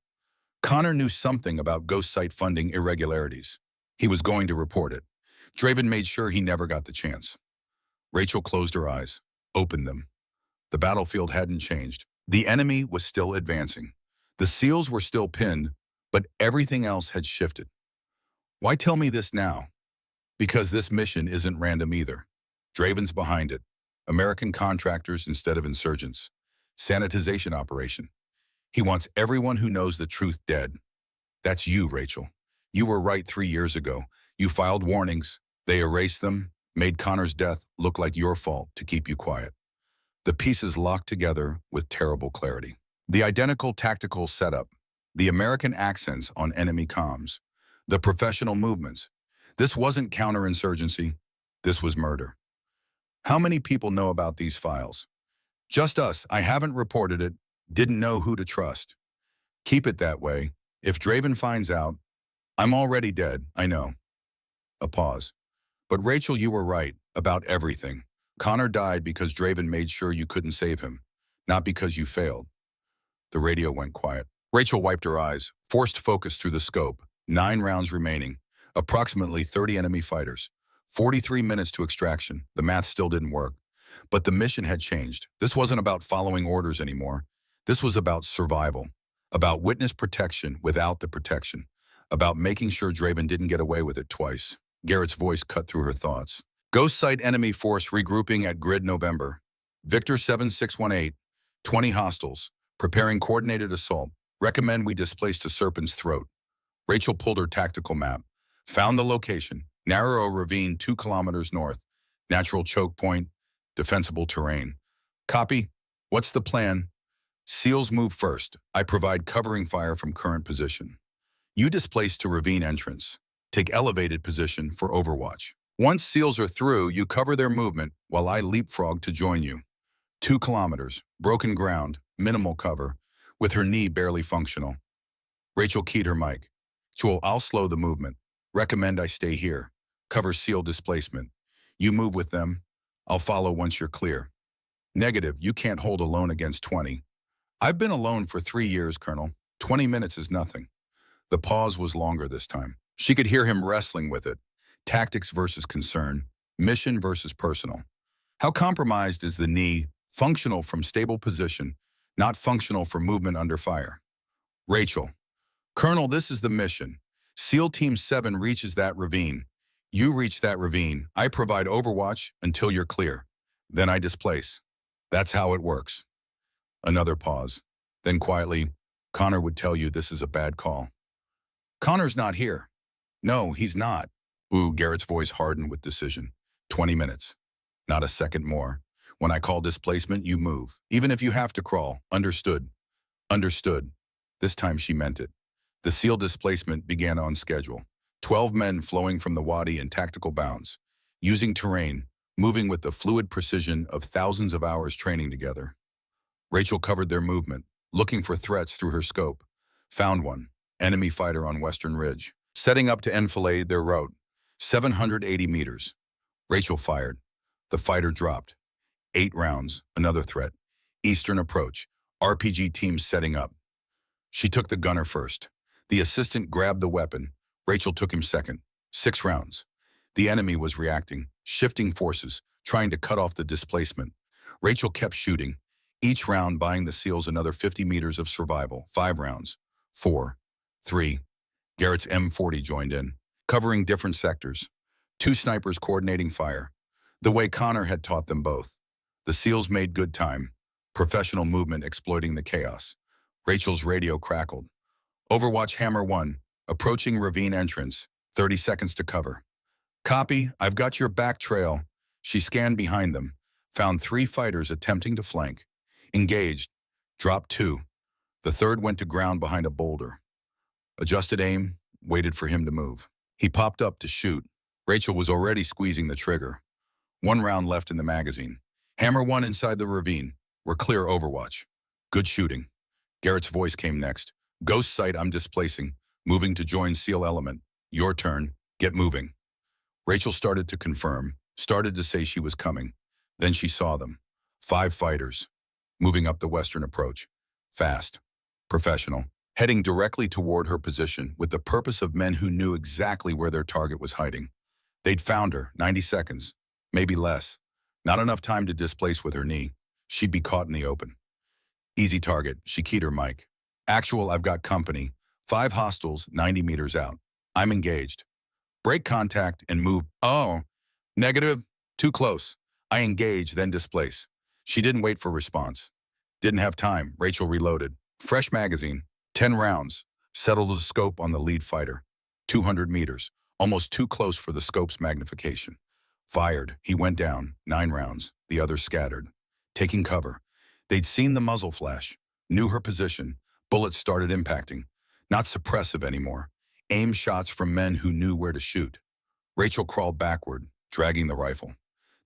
Connor knew something about ghost site funding irregularities. He was going to report it. Draven made sure he never got the chance. Rachel closed her eyes, opened them. The battlefield hadn't changed. The enemy was still advancing. The SEALs were still pinned, but everything else had shifted. Why tell me this now? Because this mission isn't random either. Draven's behind it. American contractors instead of insurgents. Sanitization operation. He wants everyone who knows the truth dead. That's you, Rachel. You were right 3 years ago. You filed warnings. They erased them, made Connor's death look like your fault to keep you quiet. The pieces locked together with terrible clarity. The identical tactical setup, the American accents on enemy comms, the professional movements. This wasn't counterinsurgency. This was murder. How many people know about these files? Just us. I haven't reported it. Didn't know who to trust. Keep it that way. If Draven finds out, I'm already dead, I know. A pause. But Rachel, you were right about everything. Connor died because Draven made sure you couldn't save him, not because you failed. The radio went quiet. Rachel wiped her eyes, forced focus through the scope. 9 rounds remaining. Approximately 30 enemy fighters. 43 minutes to extraction. The math still didn't work. But the mission had changed. This wasn't about following orders anymore. This was about survival. About witness protection without the protection. About making sure Draven didn't get away with it twice. Garrett's voice cut through her thoughts. Ghost site enemy force regrouping at grid November. Victor 7618. 20 hostiles. Preparing coordinated assault. Recommend we displace to Serpent's throat. Rachel pulled her tactical map. Found the location. Narrow ravine 2 kilometers north. Natural choke point. Defensible terrain. Copy. What's the plan? SEALs move first. I provide covering fire from current position. You displace to ravine entrance. Take elevated position for overwatch. Once SEALs are through, you cover their movement while I leapfrog to join you. 2 kilometers. Broken ground. Minimal cover. With her knee barely functional. Rachel keyed her mic. Joel, I'll slow the movement. Recommend I stay here. Cover SEAL displacement. You move with them. I'll follow once you're clear. Negative, you can't hold alone against 20. I've been alone for 3 years, Colonel. 20 minutes is nothing. The pause was longer this time. She could hear him wrestling with it. Tactics versus concern. Mission versus personal. How compromised is the knee? Functional from stable position, not functional for movement under fire. Rachel. Colonel, this is the mission. SEAL Team 7 reaches that ravine. You reach that ravine. I provide overwatch until you're clear. Then I displace. That's how it works. Another pause. Then quietly, Connor would tell you this is a bad call. Connor's not here. No, he's not. Ooh, Garrett's voice hardened with decision. 20 minutes. Not a second more. When I call displacement, you move. Even if you have to crawl. Understood. Understood. This time she meant it. The SEAL displacement began on schedule. 12 men flowing from the wadi in tactical bounds. Using terrain, moving with the fluid precision of thousands of hours training together. Rachel covered their movement, looking for threats through her scope. Found one. Enemy fighter on Western Ridge. Setting up to enfilade their route. 780 meters. Rachel fired. The fighter dropped. 8 rounds. Another threat. Eastern approach. RPG teams setting up. She took the gunner first. The assistant grabbed the weapon. Rachel took him second. 6 rounds. The enemy was reacting, shifting forces, trying to cut off the displacement. Rachel kept shooting, each round buying the SEALs another 50 meters of survival. 5 rounds. 4. 3. Garrett's M40 joined in, covering different sectors. 2 snipers coordinating fire, the way Connor had taught them both. The SEALs made good time, professional movement exploiting the chaos. Rachel's radio crackled. Overwatch Hammer 1, approaching ravine entrance, 30 seconds to cover. Copy, I've got your back trail. She scanned behind them, found 3 fighters attempting to flank. Engaged, dropped 2. The third went to ground behind a boulder. Adjusted aim, waited for him to move. He popped up to shoot. Rachel was already squeezing the trigger. 1 round left in the magazine. Hammer 1 inside the ravine. We're clear Overwatch. Good shooting. Garrett's voice came next. Ghost sight I'm displacing. Moving to join SEAL element. Your turn. Get moving. Rachel started to confirm. Started to say she was coming. Then she saw them. 5 fighters. Moving up the western approach. Fast. Professional. Heading directly toward her position with the purpose of men who knew exactly where their target was hiding. They'd found her. 90 seconds. Maybe less. Not enough time to displace with her knee. She'd be caught in the open. Easy target. She keyed her mic. Actual, I've got company. 5 hostiles, 90 meters out. I'm engaged. Break contact and move. Oh, negative. Too close. I engage, then displace. She didn't wait for response. Didn't have time. Rachel reloaded. Fresh magazine. 10 rounds. Settled the scope on the lead fighter. 200 meters. Almost too close for the scope's magnification. Fired. He went down. 9 rounds. The others scattered. Taking cover. They'd seen the muzzle flash. Knew her position. Bullets started impacting. Not suppressive anymore. Aim shots from men who knew where to shoot. Rachel crawled backward, dragging the rifle.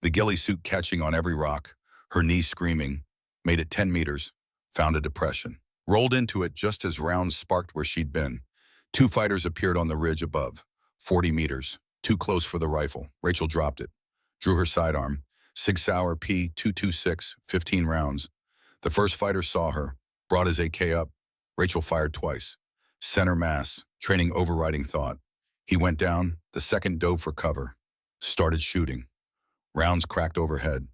The ghillie suit catching on every rock. Her knees screaming. Made it 10 meters. Found a depression. Rolled into it just as rounds sparked where she'd been. 2 fighters appeared on the ridge above. 40 meters. Too close for the rifle. Rachel dropped it. Drew her sidearm. Sig Sauer P226, 15 rounds. The first fighter saw her. Brought his AK up. Rachel fired twice. Center mass. Training overriding thought. He went down. The second dove for cover. Started shooting. Rounds cracked overhead.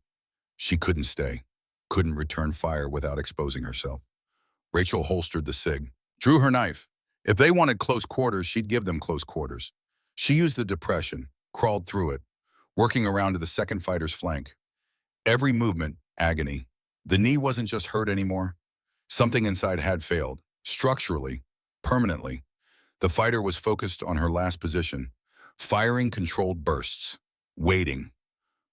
She couldn't stay. Couldn't return fire without exposing herself. Rachel holstered the SIG. Drew her knife. If they wanted close quarters, she'd give them close quarters. She used the depression, crawled through it, working around to the second fighter's flank. Every movement, agony. The knee wasn't just hurt anymore. Something inside had failed, structurally, permanently. The fighter was focused on her last position, firing controlled bursts, waiting.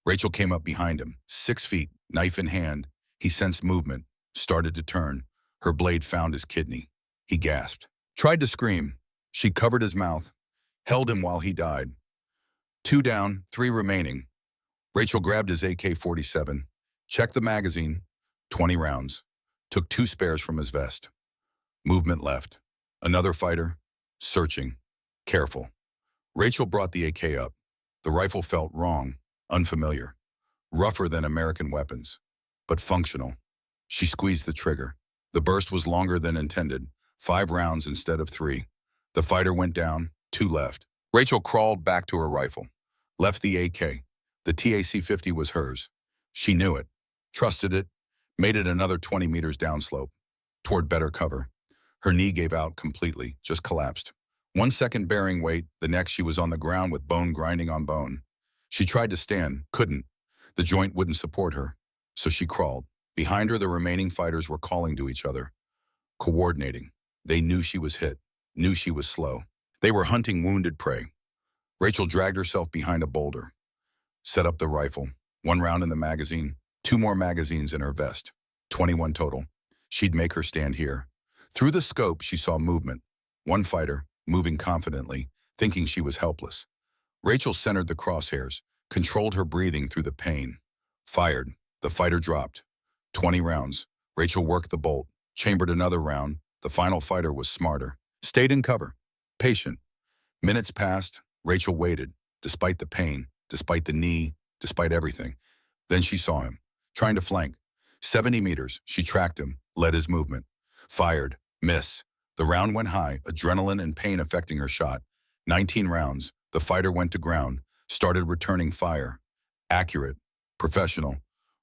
Rachel came up behind him, 6 feet, knife in hand. He sensed movement, started to turn. Her blade found his kidney. He gasped. Tried to scream. She covered his mouth, held him while he died. 2 down, 3 remaining. Rachel grabbed his AK-47, checked the magazine, 20 rounds, took 2 spares from his vest. Movement left. Another fighter, searching, careful. Rachel brought the AK up. The rifle felt wrong, unfamiliar, rougher than American weapons, but functional. She squeezed the trigger. The burst was longer than intended, 5 rounds instead of 3. The fighter went down, 2 left. Rachel crawled back to her rifle, left the AK. The TAC-50 was hers. She knew it, trusted it, made it another 20 meters downslope, toward better cover. Her knee gave out completely, just collapsed. 1 second bearing weight, the next she was on the ground with bone grinding on bone. She tried to stand, couldn't. The joint wouldn't support her, so she crawled. Behind her, the remaining fighters were calling to each other, coordinating. They knew she was hit, knew she was slow. They were hunting wounded prey. Rachel dragged herself behind a boulder, set up the rifle, 1 round in the magazine, 2 more magazines in her vest, 21 total. She'd make her stand here. Through the scope, she saw movement. 1 fighter, moving confidently, thinking she was helpless. Rachel centered the crosshairs, controlled her breathing through the pain. Fired. The fighter dropped. 20 rounds. Rachel worked the bolt, chambered another round. The final fighter was smarter. Stayed in cover. Patient. Minutes passed. Rachel waited, despite the pain, despite the knee, despite everything. Then she saw him, trying to flank. 70 meters. She tracked him, led his movement. Fired. Miss. The round went high, adrenaline and pain affecting her shot. 19 rounds. The fighter went to ground, started returning fire. Accurate, professional.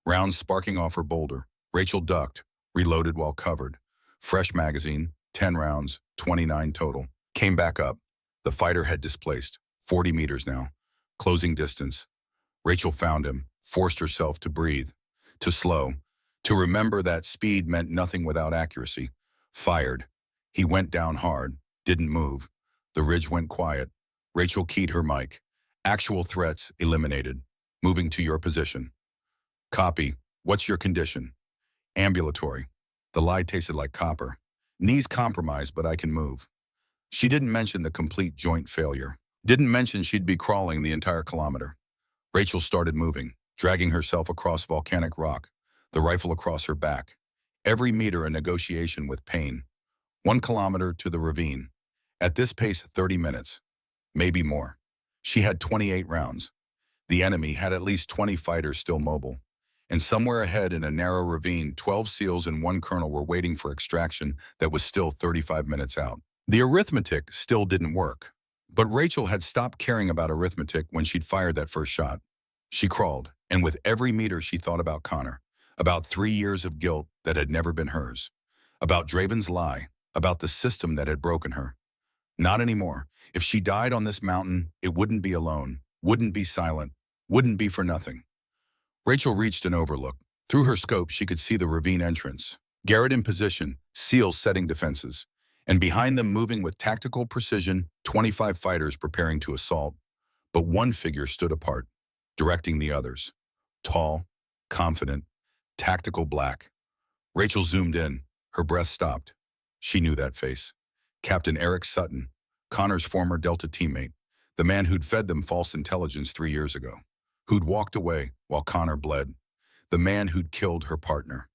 Rounds sparking off her boulder. Rachel ducked, reloaded while covered. Fresh magazine, 10 rounds, 29 total. Came back up. The fighter had displaced. 40 meters now. Closing distance. Rachel found him, forced herself to breathe, to slow, to remember that speed meant nothing without accuracy. Fired. He went down hard, didn't move. The ridge went quiet. Rachel keyed her mic. Actual threats eliminated. Moving to your position. Copy. What's your condition? Ambulatory. The lie tasted like copper. Knees compromised, but I can move. She didn't mention the complete joint failure. Didn't mention she'd be crawling the entire kilometer. Rachel started moving, dragging herself across volcanic rock, the rifle across her back. Every meter a negotiation with pain. 1 kilometer to the ravine. At this pace, 30 minutes. Maybe more. She had 28 rounds. The enemy had at least 20 fighters still mobile. And somewhere ahead in a narrow ravine, 12 SEALs and 1 colonel were waiting for extraction that was still 35 minutes out. The arithmetic still didn't work. But Rachel had stopped caring about arithmetic when she'd fired that first shot. She crawled, and with every meter she thought about Connor, about 3 years of guilt that had never been hers, about Draven's lie, about the system that had broken her. Not anymore. If she died on this mountain, it wouldn't be alone, wouldn't be silent, wouldn't be for nothing. Rachel reached an overlook. Through her scope, she could see the ravine entrance. Garrett in position, SEALs setting defenses. And behind them, moving with tactical precision, 25 fighters preparing to assault. But one figure stood apart, directing the others. Tall, confident, tactical black. Rachel zoomed in. Her breath stopped. She knew that face. Captain Eric Sutton, Connor's former Delta teammate, the man who'd fed them false intelligence 3 years ago, who'd walked away while Connor bled, the man who'd killed her partner.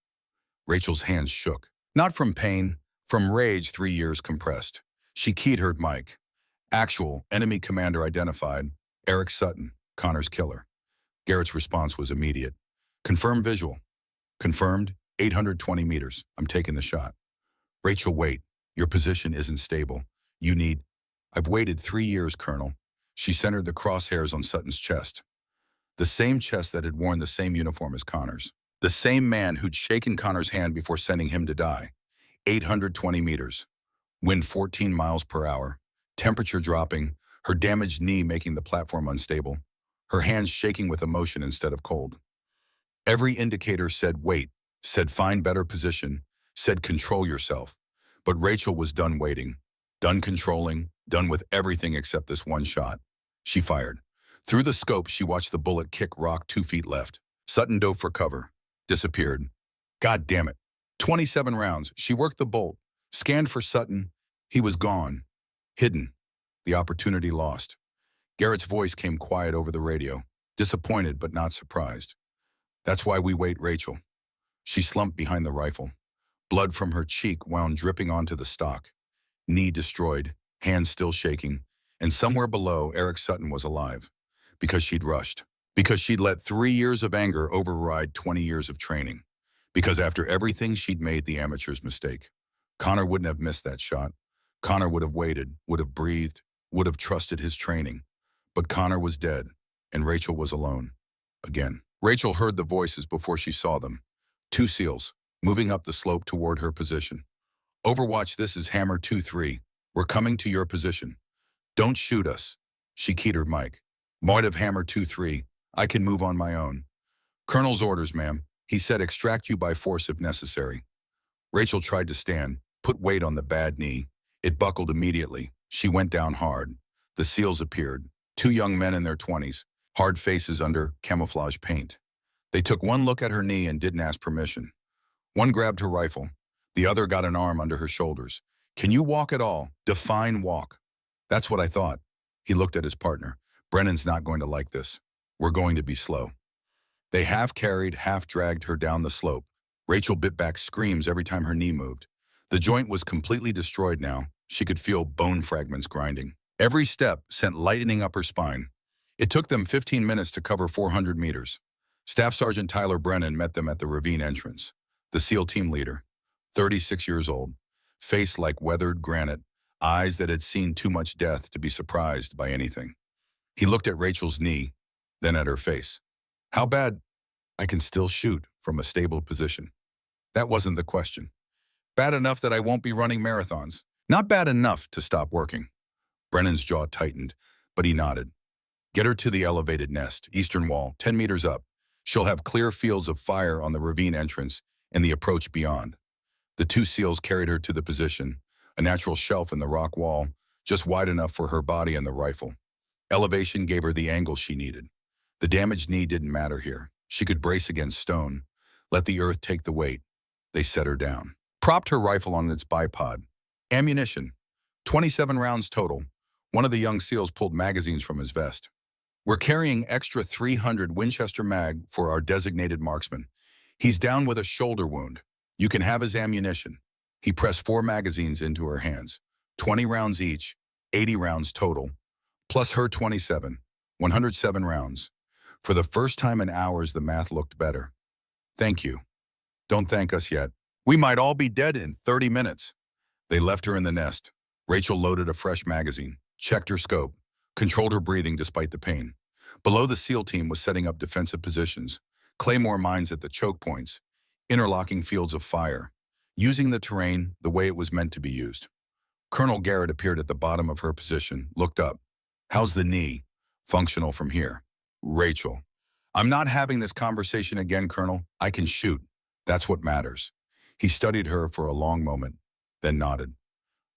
Rachel's hands shook, not from pain, from rage 3 years compressed. She keyed her mic. Actual enemy commander identified, Eric Sutton, Connor's killer. Garrett's response was immediate. Confirmed visual. Confirmed, 820 meters. I'm taking the shot. Rachel, wait. Your position isn't stable. You need... I've waited 3 years, Colonel. She centered the crosshairs on Sutton's chest. The same chest that had worn the same uniform as Connor's. The same man who'd shaken Connor's hand before sending him to die. 820 meters. Wind 14 miles per hour. Temperature dropping. Her damaged knee making the platform unstable. Her hands shaking with emotion instead of cold. Every indicator said wait, said find better position, said control yourself. But Rachel was done waiting, done controlling, done with everything except this one shot. She fired. Through the scope, she watched the bullet kick rock 2 feet left. Sutton dove for cover. Disappeared. God damn it. 27 rounds. She worked the bolt. Scanned for Sutton. He was gone. Hidden. The opportunity lost. Garrett's voice came quiet over the radio. Disappointed but not surprised. That's why we wait, Rachel. She slumped behind the rifle. Blood from her cheek wound dripping onto the stock. Knee destroyed, hands still shaking, and somewhere below, Eric Sutton was alive. Because she'd rushed. Because she'd let 3 years of anger override 20 years of training. Because after everything, she'd made the amateur's mistake. Connor wouldn't have missed that shot. Connor would have waited, would have breathed, would have trusted his training. But Connor was dead, and Rachel was alone. Again. Rachel heard the voices before she saw them. 2 SEALs, moving up the slope toward her position. Overwatch, this is Hammer 2-3. We're coming to your position. Don't shoot us. She keyed her mic. Might have Hammer 2-3. I can move on my own. Colonel's orders, ma'am. He said extract you by force if necessary. Rachel tried to stand, put weight on the bad knee. It buckled immediately. She went down hard. The SEALs appeared. 2 young men in their 20s, hard faces under camouflage paint. They took one look at her knee and didn't ask permission. One grabbed her rifle. The other got an arm under her shoulders. Can you walk at all? Define walk. That's what I thought. He looked at his partner. Brennan's not going to like this. We're going to be slow. They half carried, half dragged her down the slope. Rachel bit back screams every time her knee moved. The joint was completely destroyed now. She could feel bone fragments grinding. Every step sent lightning up her spine. It took them 15 minutes to cover 400 meters. Staff Sergeant Tyler Brennan met them at the ravine entrance. The SEAL team leader, 36 years old, face like weathered granite, eyes that had seen too much death to be surprised by anything. He looked at Rachel's knee, then at her face. How bad? I can still shoot from a stable position. That wasn't the question. Bad enough that I won't be running marathons. Not bad enough to stop working. Brennan's jaw tightened, but he nodded. Get her to the elevated nest, eastern wall, 10 meters up. She'll have clear fields of fire on the ravine entrance and the approach beyond. The two SEALs carried her to the position, a natural shelf in the rock wall, just wide enough for her body and the rifle. Elevation gave her the angle she needed. The damaged knee didn't matter here. She could brace against stone, let the earth take the weight. They set her down. Propped her rifle on its bipod. Ammunition. 27 rounds total. One of the young SEALs pulled magazines from his vest. We're carrying extra 300 Winchester mag for our designated marksman. He's down with a shoulder wound. You can have his ammunition. He pressed 4 magazines into her hands. 20 rounds each, 80 rounds total. Plus her 27, 107 rounds. For the first time in hours, the math looked better. Thank you. Don't thank us yet. We might all be dead in 30 minutes. They left her in the nest. Rachel loaded a fresh magazine, checked her scope, controlled her breathing despite the pain. Below, the SEAL team was setting up defensive positions, claymore mines at the choke points, interlocking fields of fire, using the terrain the way it was meant to be used. Colonel Garrett appeared at the bottom of her position, looked up. How's the knee? Functional from here. Rachel. I'm not having this conversation again, Colonel. I can shoot. That's what matters. He studied her for a long moment, then nodded.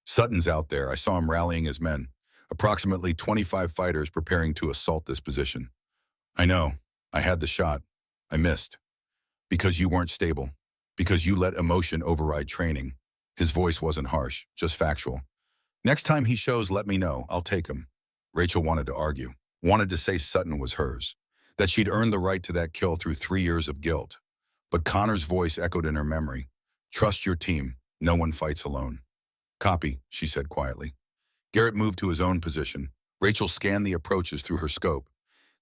Sutton's out there. I saw him rallying his men. Approximately 25 fighters preparing to assault this position. I know. I had the shot. I missed. Because you weren't stable. Because you let emotion override training. His voice wasn't harsh, just factual. Next time he shows, let me know. I'll take him. Rachel wanted to argue. Wanted to say Sutton was hers. That she'd earned the right to that kill through 3 years of guilt. But Connor's voice echoed in her memory. Trust your team. No one fights alone. Copy, she said quietly. Garrett moved to his own position. Rachel scanned the approaches through her scope.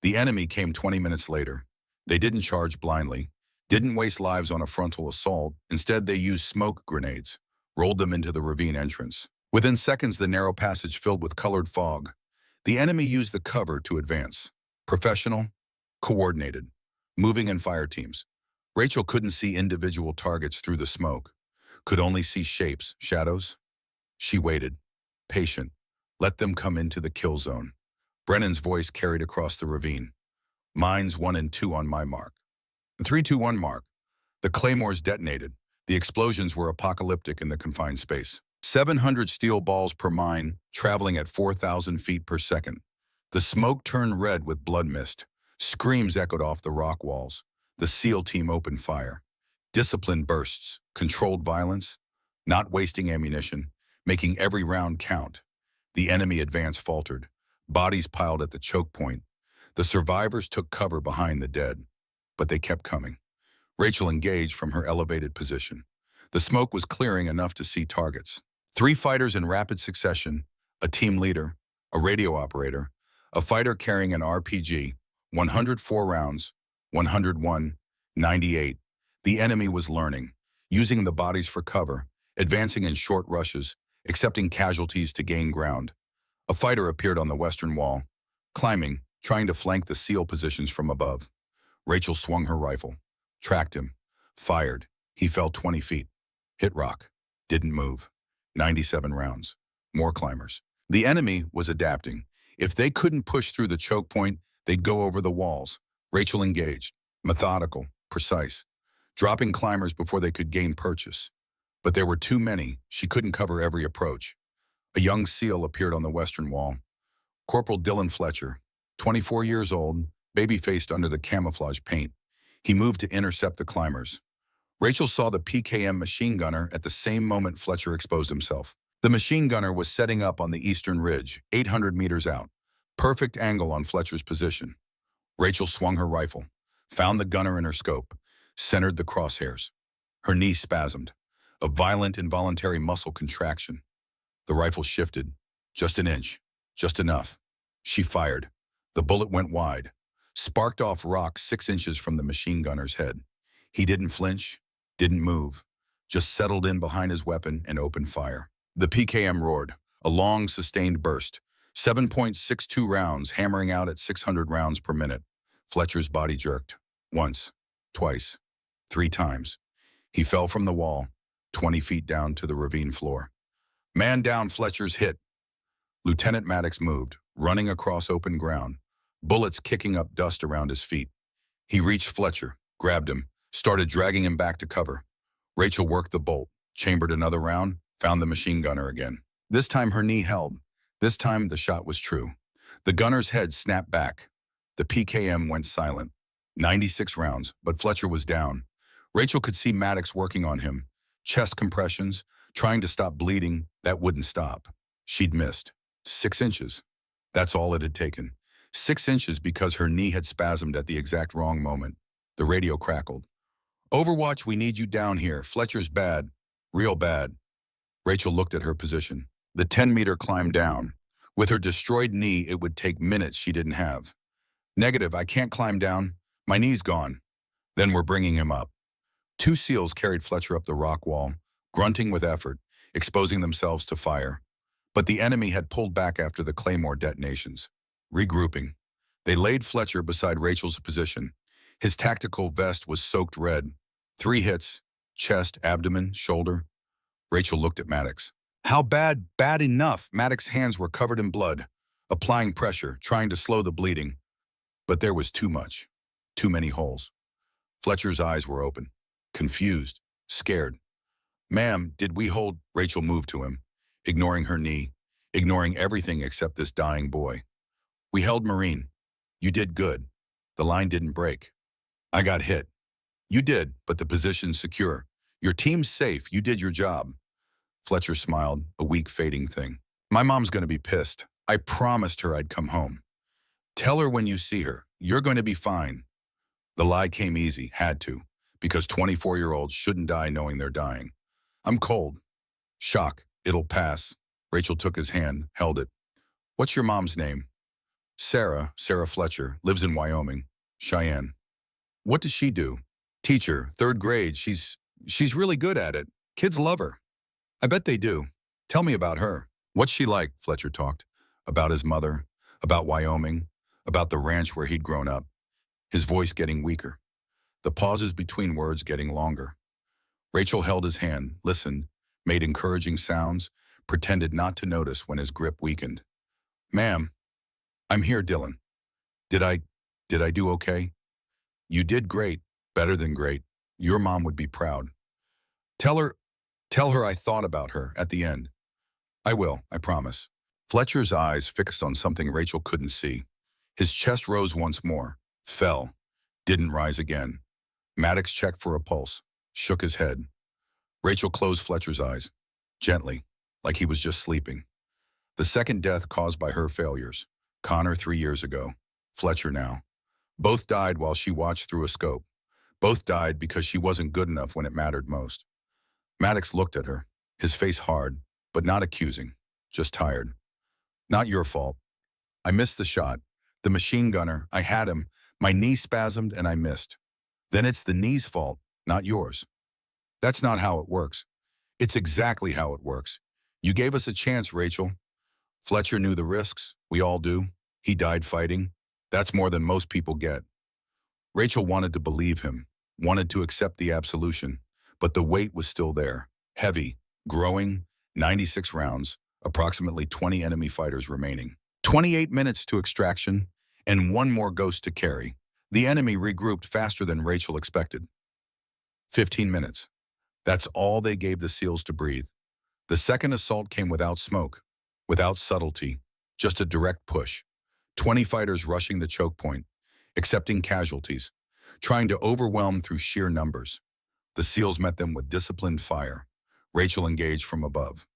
The enemy came 20 minutes later. They didn't charge blindly, didn't waste lives on a frontal assault. Instead, they used smoke grenades, rolled them into the ravine entrance. Within seconds, the narrow passage filled with colored fog. The enemy used the cover to advance. Professional, coordinated, moving in fire teams. Rachel couldn't see individual targets through the smoke, could only see shapes, shadows. She waited, patient, let them come into the kill zone. Brennan's voice carried across the ravine. Mines 1 and 2 on my mark. The 3-2-1 mark. The claymores detonated. The explosions were apocalyptic in the confined space. 700 steel balls per mine, traveling at 4,000 feet per second. The smoke turned red with blood mist. Screams echoed off the rock walls. The SEAL team opened fire. Disciplined bursts, controlled violence, not wasting ammunition, making every round count. The enemy advance faltered. Bodies piled at the choke point. The survivors took cover behind the dead, but they kept coming. Rachel engaged from her elevated position. The smoke was clearing enough to see targets. 3 fighters in rapid succession, a team leader, a radio operator, a fighter carrying an RPG, 104 rounds, 101, 98. The enemy was learning, using the bodies for cover, advancing in short rushes, accepting casualties to gain ground. A fighter appeared on the western wall, climbing, trying to flank the SEAL positions from above. Rachel swung her rifle, tracked him, fired. He fell 20 feet. Hit rock. Didn't move. 97 rounds. More climbers. The enemy was adapting. If they couldn't push through the choke point, they'd go over the walls. Rachel engaged. Methodical. Precise. Dropping climbers before they could gain purchase. But there were too many. She couldn't cover every approach. A young SEAL appeared on the western wall. Corporal Dylan Fletcher, 24 years old, baby-faced under the camouflage paint. He moved to intercept the climbers. Rachel saw the PKM machine gunner at the same moment Fletcher exposed himself. The machine gunner was setting up on the eastern ridge, 800 meters out. Perfect angle on Fletcher's position. Rachel swung her rifle, found the gunner in her scope, centered the crosshairs. Her knee spasmed, a violent involuntary muscle contraction. The rifle shifted, just an inch, just enough. She fired. The bullet went wide, sparked off rock 6 inches from the machine gunner's head. He didn't flinch, didn't move, just settled in behind his weapon and opened fire. The PKM roared, a long, sustained burst, 7.62 rounds hammering out at 600 rounds per minute. Fletcher's body jerked. Once, twice, three times. He fell from the wall, 20 feet down to the ravine floor. Man down, Fletcher's hit. Lieutenant Maddox moved, running across open ground, bullets kicking up dust around his feet. He reached Fletcher, grabbed him, started dragging him back to cover. Rachel worked the bolt, chambered another round, found the machine gunner again. This time her knee held. This time the shot was true. The gunner's head snapped back. The PKM went silent. 96 rounds, but Fletcher was down. Rachel could see Maddox working on him. Chest compressions, trying to stop bleeding, that wouldn't stop. She'd missed. 6 inches. That's all it had taken. 6 inches because her knee had spasmed at the exact wrong moment. The radio crackled. Overwatch, we need you down here. Fletcher's bad. Real bad. Rachel looked at her position. The 10-meter climb down. With her destroyed knee, it would take minutes she didn't have. Negative, I can't climb down. My knee's gone. Then we're bringing him up. 2 SEALs carried Fletcher up the rock wall, grunting with effort, exposing themselves to fire. But the enemy had pulled back after the Claymore detonations. Regrouping. They laid Fletcher beside Rachel's position. His tactical vest was soaked red. 3 hits, chest, abdomen, shoulder. Rachel looked at Maddox. How bad? Bad enough. Maddox's hands were covered in blood, applying pressure, trying to slow the bleeding. But there was too much. Too many holes. Fletcher's eyes were open, confused, scared. Ma'am, did we hold? Rachel moved to him, ignoring her knee, ignoring everything except this dying boy. We held Marine. You did good. The line didn't break. I got hit. You did, but the position's secure. Your team's safe. You did your job. Fletcher smiled, a weak, fading thing. My mom's going to be pissed. I promised her I'd come home. Tell her when you see her, you're going to be fine. The lie came easy, had to, because 24-year-olds shouldn't die knowing they're dying. I'm cold. Shock. It'll pass. Rachel took his hand, held it. What's your mom's name? Sarah Fletcher, lives in Wyoming. Cheyenne. What does she do? Teacher, 3rd grade. She's really good at it. Kids love her. I bet they do. Tell me about her. What's she like? Fletcher talked. About his mother, about Wyoming, about the ranch where he'd grown up. His voice getting weaker. The pauses between words getting longer. Rachel held his hand, listened, made encouraging sounds, pretended not to notice when his grip weakened. Ma'am, I'm here, Dylan. Did I do okay? You did great, better than great. Your mom would be proud. Tell her I thought about her at the end. I will, I promise. Fletcher's eyes fixed on something Rachel couldn't see. His chest rose once more, fell, didn't rise again. Maddox checked for a pulse, shook his head. Rachel closed Fletcher's eyes, gently, like he was just sleeping. The second death caused by her failures. Connor 3 years ago, Fletcher now. Both died while she watched through a scope. Both died because she wasn't good enough when it mattered most. Maddox looked at her, his face hard, but not accusing, just tired. Not your fault. I missed the shot. The machine gunner, I had him. My knee spasmed and I missed. Then it's the knee's fault, not yours. That's not how it works. It's exactly how it works. You gave us a chance, Rachel. Fletcher knew the risks. We all do. He died fighting. That's more than most people get. Rachel wanted to believe him, wanted to accept the absolution, but the weight was still there, heavy, growing, 96 rounds, approximately 20 enemy fighters remaining. 28 minutes to extraction, and 1 more ghost to carry. The enemy regrouped faster than Rachel expected. 15 minutes. That's all they gave the SEALs to breathe. The second assault came without smoke, without subtlety, just a direct push. 20 fighters rushing the choke point, accepting casualties, trying to overwhelm through sheer numbers. The SEALs met them with disciplined fire. Rachel engaged from above,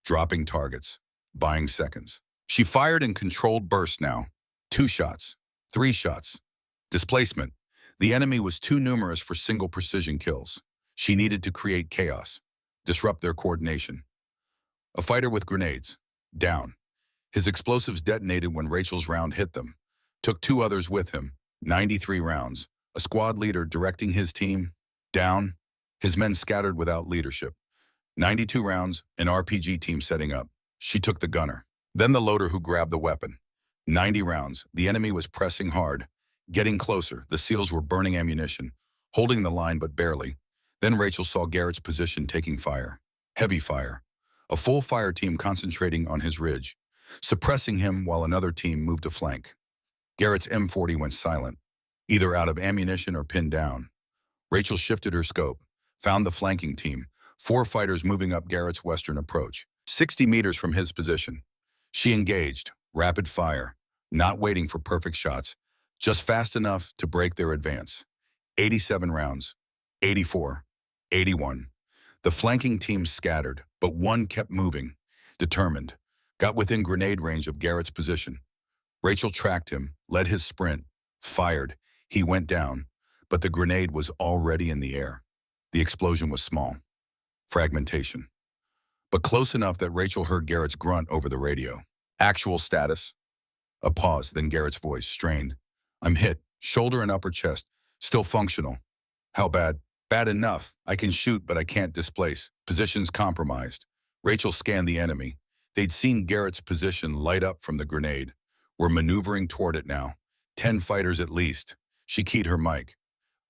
dropping targets, buying seconds. She fired in controlled bursts now. 2 shots, 3 shots. Displacement. The enemy was too numerous for single precision kills. She needed to create chaos, disrupt their coordination. A fighter with grenades. Down. His explosives detonated when Rachel's round hit them. Took 2 others with him. 93 rounds. A squad leader directing his team. Down. His men scattered without leadership. 92 rounds, an RPG team setting up. She took the gunner. Then the loader who grabbed the weapon. 90 rounds. The enemy was pressing hard. Getting closer, the SEALs were burning ammunition, holding the line but barely. Then Rachel saw Garrett's position taking fire. Heavy fire. A full fire team concentrating on his ridge, suppressing him while another team moved to flank. Garrett's M40 went silent, either out of ammunition or pinned down. Rachel shifted her scope, found the flanking team, 4 fighters moving up Garrett's western approach, 60 meters from his position. She engaged, rapid fire, not waiting for perfect shots, just fast enough to break their advance. 87 rounds, 84, 81. The flanking team scattered, but one kept moving, determined, got within grenade range of Garrett's position. Rachel tracked him, led his sprint, fired. He went down, but the grenade was already in the air. The explosion was small. Fragmentation. But close enough that Rachel heard Garrett's grunt over the radio. Actual status. A pause, then Garrett's voice, strained. I'm hit, shoulder and upper chest, still functional. How bad? Bad enough. I can shoot, but I can't displace. Positions compromised. Rachel scanned the enemy. They'd seen Garrett's position light up from the grenade. Were maneuvering toward it now. 10 fighters at least. She keyed her mic.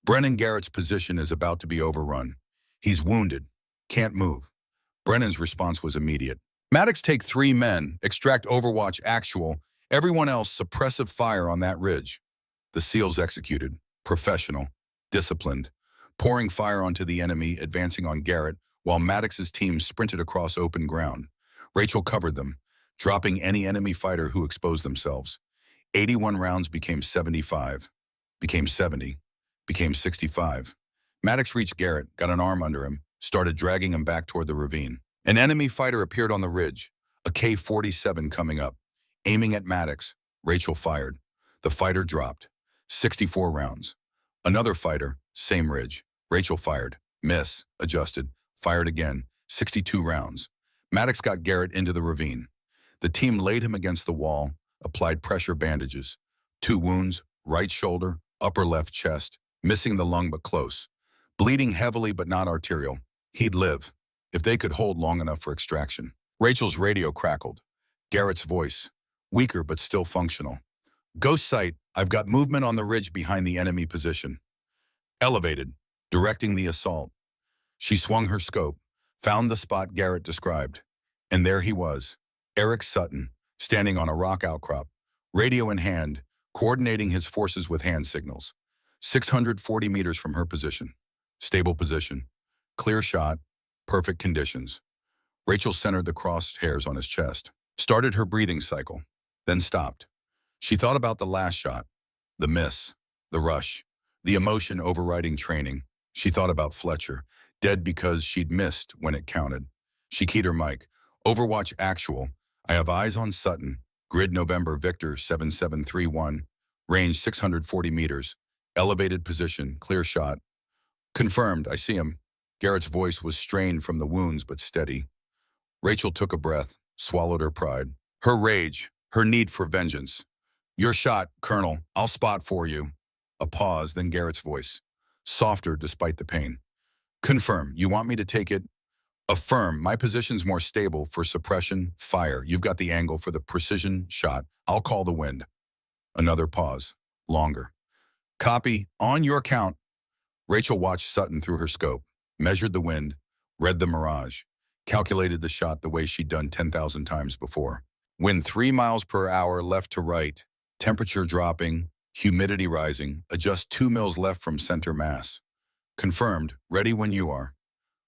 Brennan Garrett's position is about to be overrun. He's wounded. Can't move. Brennan's response was immediate. Maddox, take 3 men. Extract Overwatch actual. Everyone else suppressive fire on that ridge. The SEALs executed. Professional. Disciplined. Pouring fire onto the enemy, advancing on Garrett, while Maddox's team sprinted across open ground. Rachel covered them, dropping any enemy fighter who exposed themselves. 81 rounds became 75, became 70, became 65. Maddox reached Garrett, got an arm under him, started dragging him back toward the ravine. An enemy fighter appeared on the ridge, a K-47 coming up. Aiming at Maddox, Rachel fired. The fighter dropped. 64 rounds. Another fighter, same ridge. Rachel fired. Miss, adjusted, fired again. 62 rounds. Maddox got Garrett into the ravine. The team laid him against the wall, applied pressure bandages. 2 wounds, right shoulder, upper left chest, missing the lung but close. Bleeding heavily but not arterial. He'd live, if they could hold long enough for extraction. Rachel's radio crackled. Garrett's voice, weaker but still functional. Ghost sight, I've got movement on the ridge behind the enemy position. Elevated, directing the assault. She swung her scope, found the spot Garrett described. And there he was, Eric Sutton, standing on a rock outcrop, radio in hand, coordinating his forces with hand signals. 640 meters from her position. Stable position. Clear shot. Perfect conditions. Rachel centered the crosshairs on his chest, started her breathing cycle, then stopped. She thought about the last shot, the miss, the rush, the emotion overriding training. She thought about Fletcher, dead because she'd missed when it counted. She keyed her mic. Overwatch actual. I have eyes on Sutton. Grid November Victor 7731. Range 640 meters. Elevated position. Clear shot. Confirmed. I see him. Garrett's voice was strained from the wounds but steady. Rachel took a breath, swallowed her pride. Her rage, her need for vengeance. Your shot, Colonel. I'll spot for you. A pause, then Garrett's voice, softer despite the pain. Confirm. You want me to take it? Affirm. My position's more stable for suppression, fire. You've got the angle for the precision shot. I'll call the wind. Another pause. Longer. Copy. On your count. Rachel watched Sutton through her scope, measured the wind, read the mirage, calculated the shot the way she'd done 10,000 times before. Wind 3 miles per hour left to right, temperature dropping, humidity rising, adjust 2 mils left from center mass. Confirmed, ready when you are.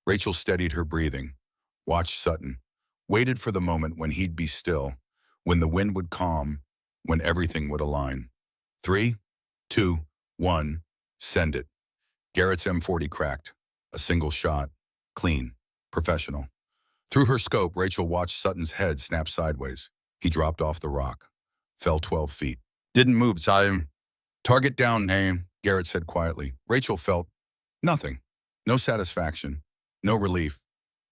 Rachel steadied her breathing, watched Sutton, waited for the moment when he'd be still, when the wind would calm, when everything would align. 3, 2, 1, send it. Garrett's M40 cracked. A single shot. Clean. Professional. Through her scope, Rachel watched Sutton's head snap sideways. He dropped off the rock. Fell 12 feet. Didn't move, time. Target down, name, Garrett said quietly. Rachel felt nothing. No satisfaction. No relief.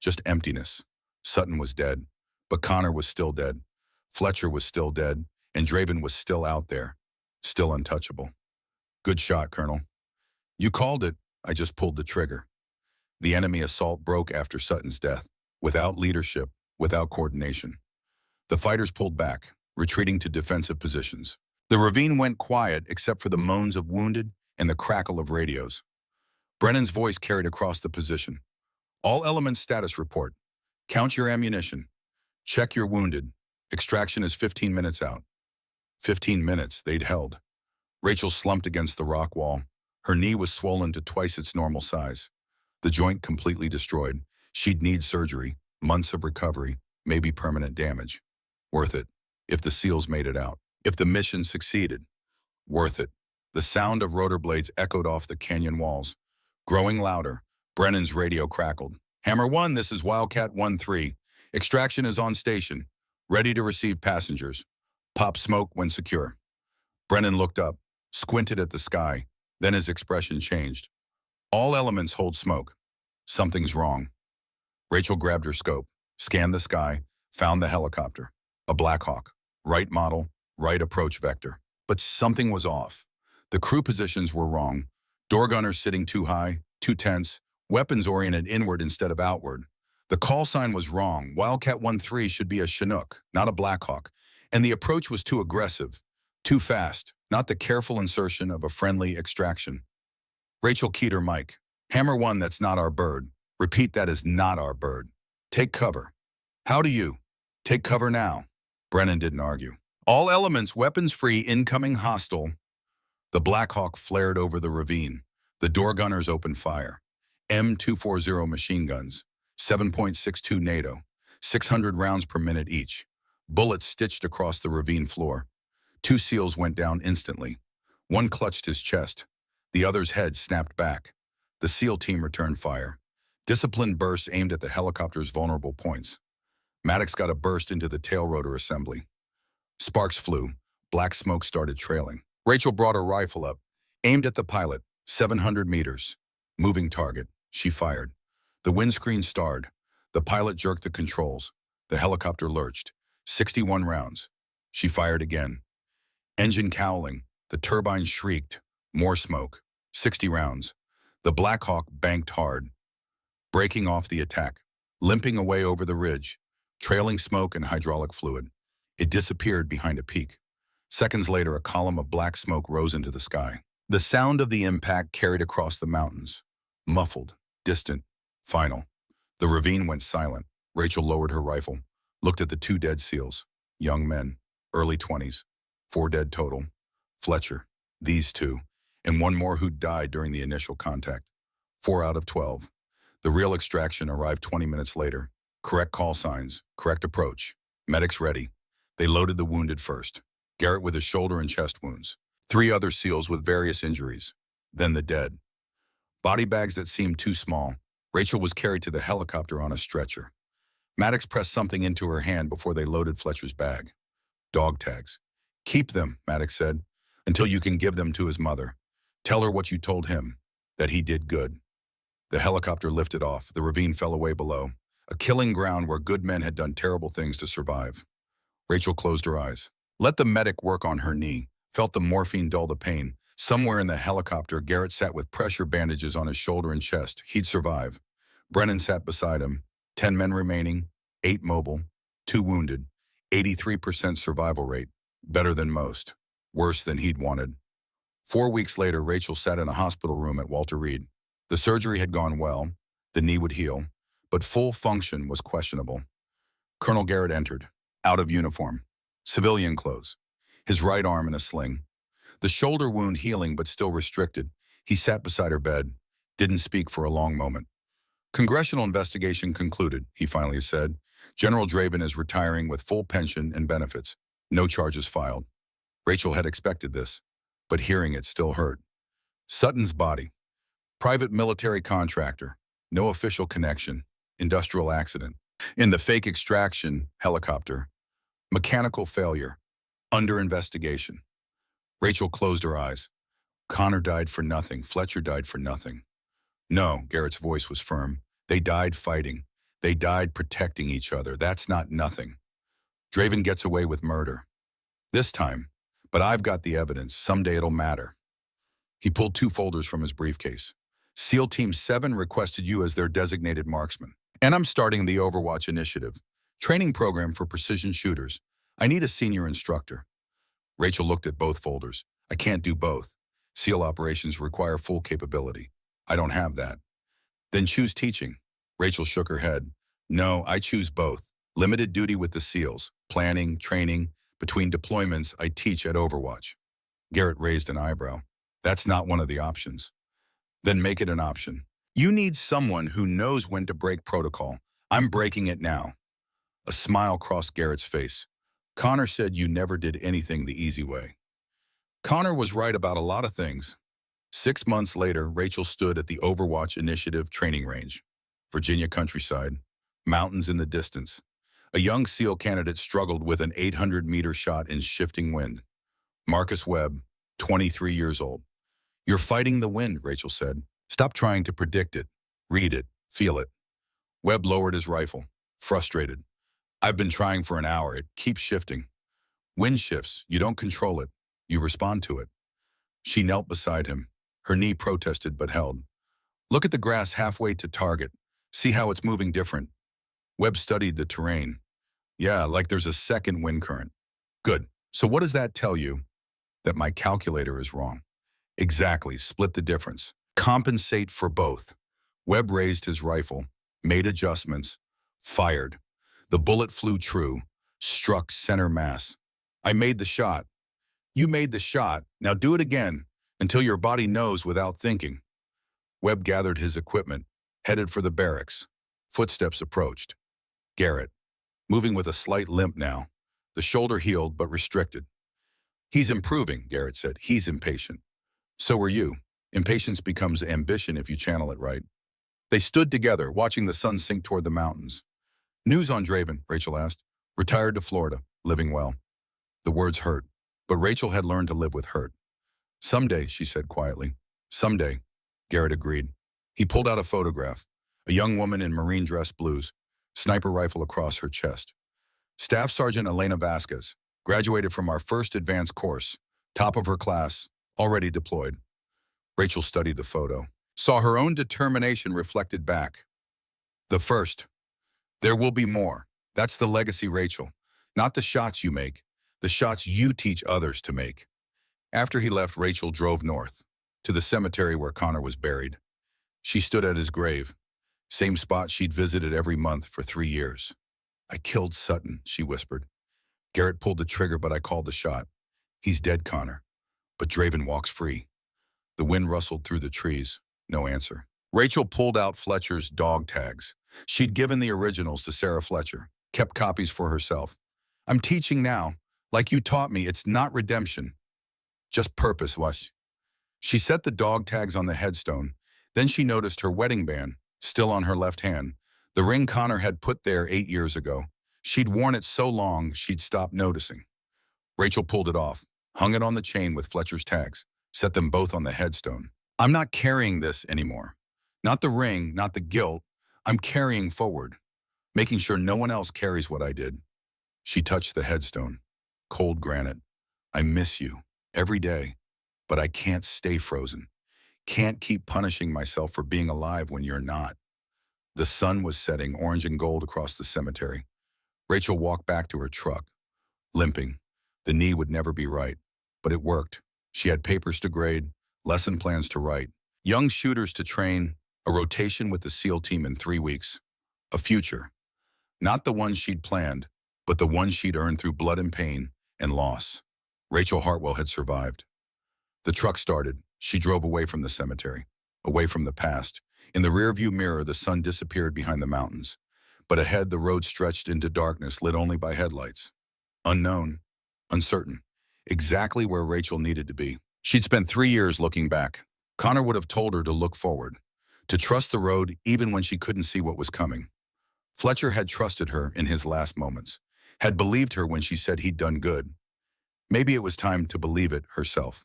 Just emptiness. Sutton was dead. But Connor was still dead. Fletcher was still dead. And Draven was still out there. Still untouchable. Good shot, Colonel. You called it. I just pulled the trigger. The enemy assault broke after Sutton's death, without leadership, without coordination. The fighters pulled back, retreating to defensive positions. The ravine went quiet except for the moans of wounded and the crackle of radios. Brennan's voice carried across the position. All elements status report. Count your ammunition. Check your wounded. Extraction is 15 minutes out. 15 minutes, they'd held. Rachel slumped against the rock wall. Her knee was swollen to twice its normal size. The joint completely destroyed. She'd need surgery, months of recovery, maybe permanent damage. Worth it, if the SEALs made it out. If the mission succeeded. Worth it. The sound of rotor blades echoed off the canyon walls. Growing louder, Brennan's radio crackled. Hammer 1, this is Wildcat 1-3. Extraction is on station. Ready to receive passengers. Pop smoke when secure. Brennan looked up, squinted at the sky, then his expression changed. All elements hold smoke. Something's wrong. Rachel grabbed her scope, scanned the sky, found the helicopter. A Black Hawk. Right model, right approach vector. But something was off. The crew positions were wrong. Door gunners sitting too high, too tense, weapons oriented inward instead of outward. The call sign was wrong. Wildcat 1-3 should be a Chinook, not a Black Hawk. And the approach was too aggressive, too fast, not the careful insertion of a friendly extraction. Rachel keyed her mic. Hammer 1, that's not our bird. Repeat, that is not our bird. Take cover. How do you? Take cover now. Brennan didn't argue. All elements weapons free, incoming hostile. The Black Hawk flared over the ravine. The door gunners opened fire. M240 machine guns, 7.62 NATO, 600 rounds per minute each. Bullets stitched across the ravine floor. 2 SEALs went down instantly. One clutched his chest. The other's head snapped back. The SEAL team returned fire. Disciplined bursts aimed at the helicopter's vulnerable points. Maddox got a burst into the tail rotor assembly. Sparks flew. Black smoke started trailing. Rachel brought her rifle up, aimed at the pilot, 700 meters. Moving target. She fired. The windscreen starred. The pilot jerked the controls. The helicopter lurched. 61 rounds. She fired again. Engine cowling. The turbine shrieked. More smoke. 60 rounds. The Black Hawk banked hard, breaking off the attack, limping away over the ridge, trailing smoke and hydraulic fluid. It disappeared behind a peak. Seconds later, a column of black smoke rose into the sky. The sound of the impact carried across the mountains. Muffled, distant, final. The ravine went silent. Rachel lowered her rifle, looked at the 2 dead SEALs. Young men, early 20s. 4 dead total. Fletcher, these 2, and 1 more who died during the initial contact. 4 out of 12. The real extraction arrived 20 minutes later. Correct call signs, correct approach. Medics ready. They loaded the wounded first. Garrett with his shoulder and chest wounds. 3 other SEALs with various injuries. Then the dead. Body bags that seemed too small. Rachel was carried to the helicopter on a stretcher. Maddox pressed something into her hand before they loaded Fletcher's bag. Dog tags. Keep them, Maddox said, until you can give them to his mother. Tell her what you told him, that he did good. The helicopter lifted off. The ravine fell away below, a killing ground where good men had done terrible things to survive. Rachel closed her eyes. Let the medic work on her knee, felt the morphine dull the pain. Somewhere in the helicopter, Garrett sat with pressure bandages on his shoulder and chest. He'd survive. Brennan sat beside him. 10 men remaining, 8 mobile, 2 wounded, 83% survival rate. Better than most. Worse than he'd wanted. 4 weeks later, Rachel sat in a hospital room at Walter Reed. The surgery had gone well. The knee would heal. But full function was questionable. Colonel Garrett entered, out of uniform. Civilian clothes. His right arm in a sling. The shoulder wound healing but still restricted. He sat beside her bed. Didn't speak for a long moment. Congressional investigation concluded, he finally said. General Draven is retiring with full pension and benefits. No charges filed. Rachel had expected this, but hearing it still hurt. Sutton's body. Private military contractor. No official connection. Industrial accident. In the fake extraction, helicopter. Mechanical failure. Under investigation. Rachel closed her eyes. Connor died for nothing. Fletcher died for nothing. No, Garrett's voice was firm. They died fighting. They died protecting each other. That's not nothing. Draven gets away with murder. This time. But I've got the evidence. Someday it'll matter. He pulled 2 folders from his briefcase. SEAL Team 7 requested you as their designated marksman. And I'm starting the Overwatch Initiative, training program for precision shooters. I need a senior instructor. Rachel looked at both folders. I can't do both. SEAL operations require full capability. I don't have that. Then choose teaching. Rachel shook her head. No, I choose both. Limited duty with the SEALs, planning, training. Between deployments, I teach at Overwatch. Garrett raised an eyebrow. That's not one of the options. Then make it an option. You need someone who knows when to break protocol. I'm breaking it now. A smile crossed Garrett's face. Connor said you never did anything the easy way. Connor was right about a lot of things. 6 months later, Rachel stood at the Overwatch Initiative training range. Virginia countryside, mountains in the distance. A young SEAL candidate struggled with an 800-meter shot in shifting wind. Marcus Webb, 23 years old. You're fighting the wind, Rachel said. Stop trying to predict it. Read it. Feel it. Webb lowered his rifle, frustrated. I've been trying for an hour. It keeps shifting. Wind shifts. You don't control it. You respond to it. She knelt beside him. Her knee protested but held. Look at the grass halfway to target. See how it's moving different. Webb studied the terrain. Yeah, like there's a second wind current. Good. So what does that tell you? That my calculator is wrong. Exactly. Split the difference. Compensate for both. Webb raised his rifle, made adjustments, fired. The bullet flew true, struck center mass. I made the shot. You made the shot. Now do it again until your body knows without thinking. Webb gathered his equipment, headed for the barracks. Footsteps approached. Garrett, moving with a slight limp now. The shoulder healed but restricted. He's improving, Garrett said. He's impatient. So are you. Impatience becomes ambition if you channel it right. They stood together, watching the sun sink toward the mountains. News on Draven, Rachel asked. Retired to Florida, living well. The words hurt, but Rachel had learned to live with hurt. Someday, she said quietly. Someday, Garrett agreed. He pulled out a photograph. A young woman in marine dress blues, sniper rifle across her chest. Staff Sergeant Elena Vasquez, graduated from our first advanced course, top of her class, already deployed. Rachel studied the photo, saw her own determination reflected back. The first. There will be more. That's the legacy, Rachel. Not the shots you make, the shots you teach others to make. After he left, Rachel drove north, to the cemetery where Connor was buried. She stood at his grave, same spot she'd visited every month for 3 years. I killed Sutton, she whispered. Garrett pulled the trigger, but I called the shot. He's dead, Connor. But Draven walks free. The wind rustled through the trees. No answer. Rachel pulled out Fletcher's dog tags. She'd given the originals to Sarah Fletcher, kept copies for herself. I'm teaching now. Like you taught me, it's not redemption. Just purpose, was. She set the dog tags on the headstone. Then she noticed her wedding band, still on her left hand, the ring Connor had put there 8 years ago. She'd worn it so long, she'd stopped noticing. Rachel pulled it off, hung it on the chain with Fletcher's tags, set them both on the headstone. I'm not carrying this anymore. Not the ring, not the guilt. I'm carrying forward, making sure no one else carries what I did. She touched the headstone. Cold granite. I miss you every day, but I can't stay frozen. Can't keep punishing myself for being alive when you're not. The sun was setting, orange and gold across the cemetery. Rachel walked back to her truck, limping. The knee would never be right, but it worked. She had papers to grade, lesson plans to write, young shooters to train, a rotation with the SEAL team in 3 weeks. A future. Not the one she'd planned, but the one she'd earned through blood and pain and loss. Rachel Hartwell had survived. The truck started. She drove away from the cemetery, away from the past. In the rearview mirror, the sun disappeared behind the mountains. But ahead, the road stretched into darkness, lit only by headlights. Unknown, uncertain, exactly where Rachel needed to be. She'd spent 3 years looking back. Connor would have told her to look forward, to trust the road even when she couldn't see what was coming. Fletcher had trusted her in his last moments, had believed her when she said he'd done good. Maybe it was time to believe it herself.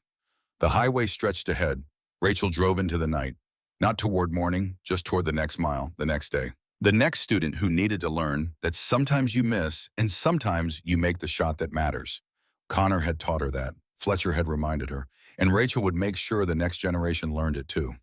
The highway stretched ahead. Rachel drove into the night, not toward morning, just toward the next mile, the next day. The next student who needed to learn that sometimes you miss and sometimes you make the shot that matters. Connor had taught her that. Fletcher had reminded her, and Rachel would make sure the next generation learned it too.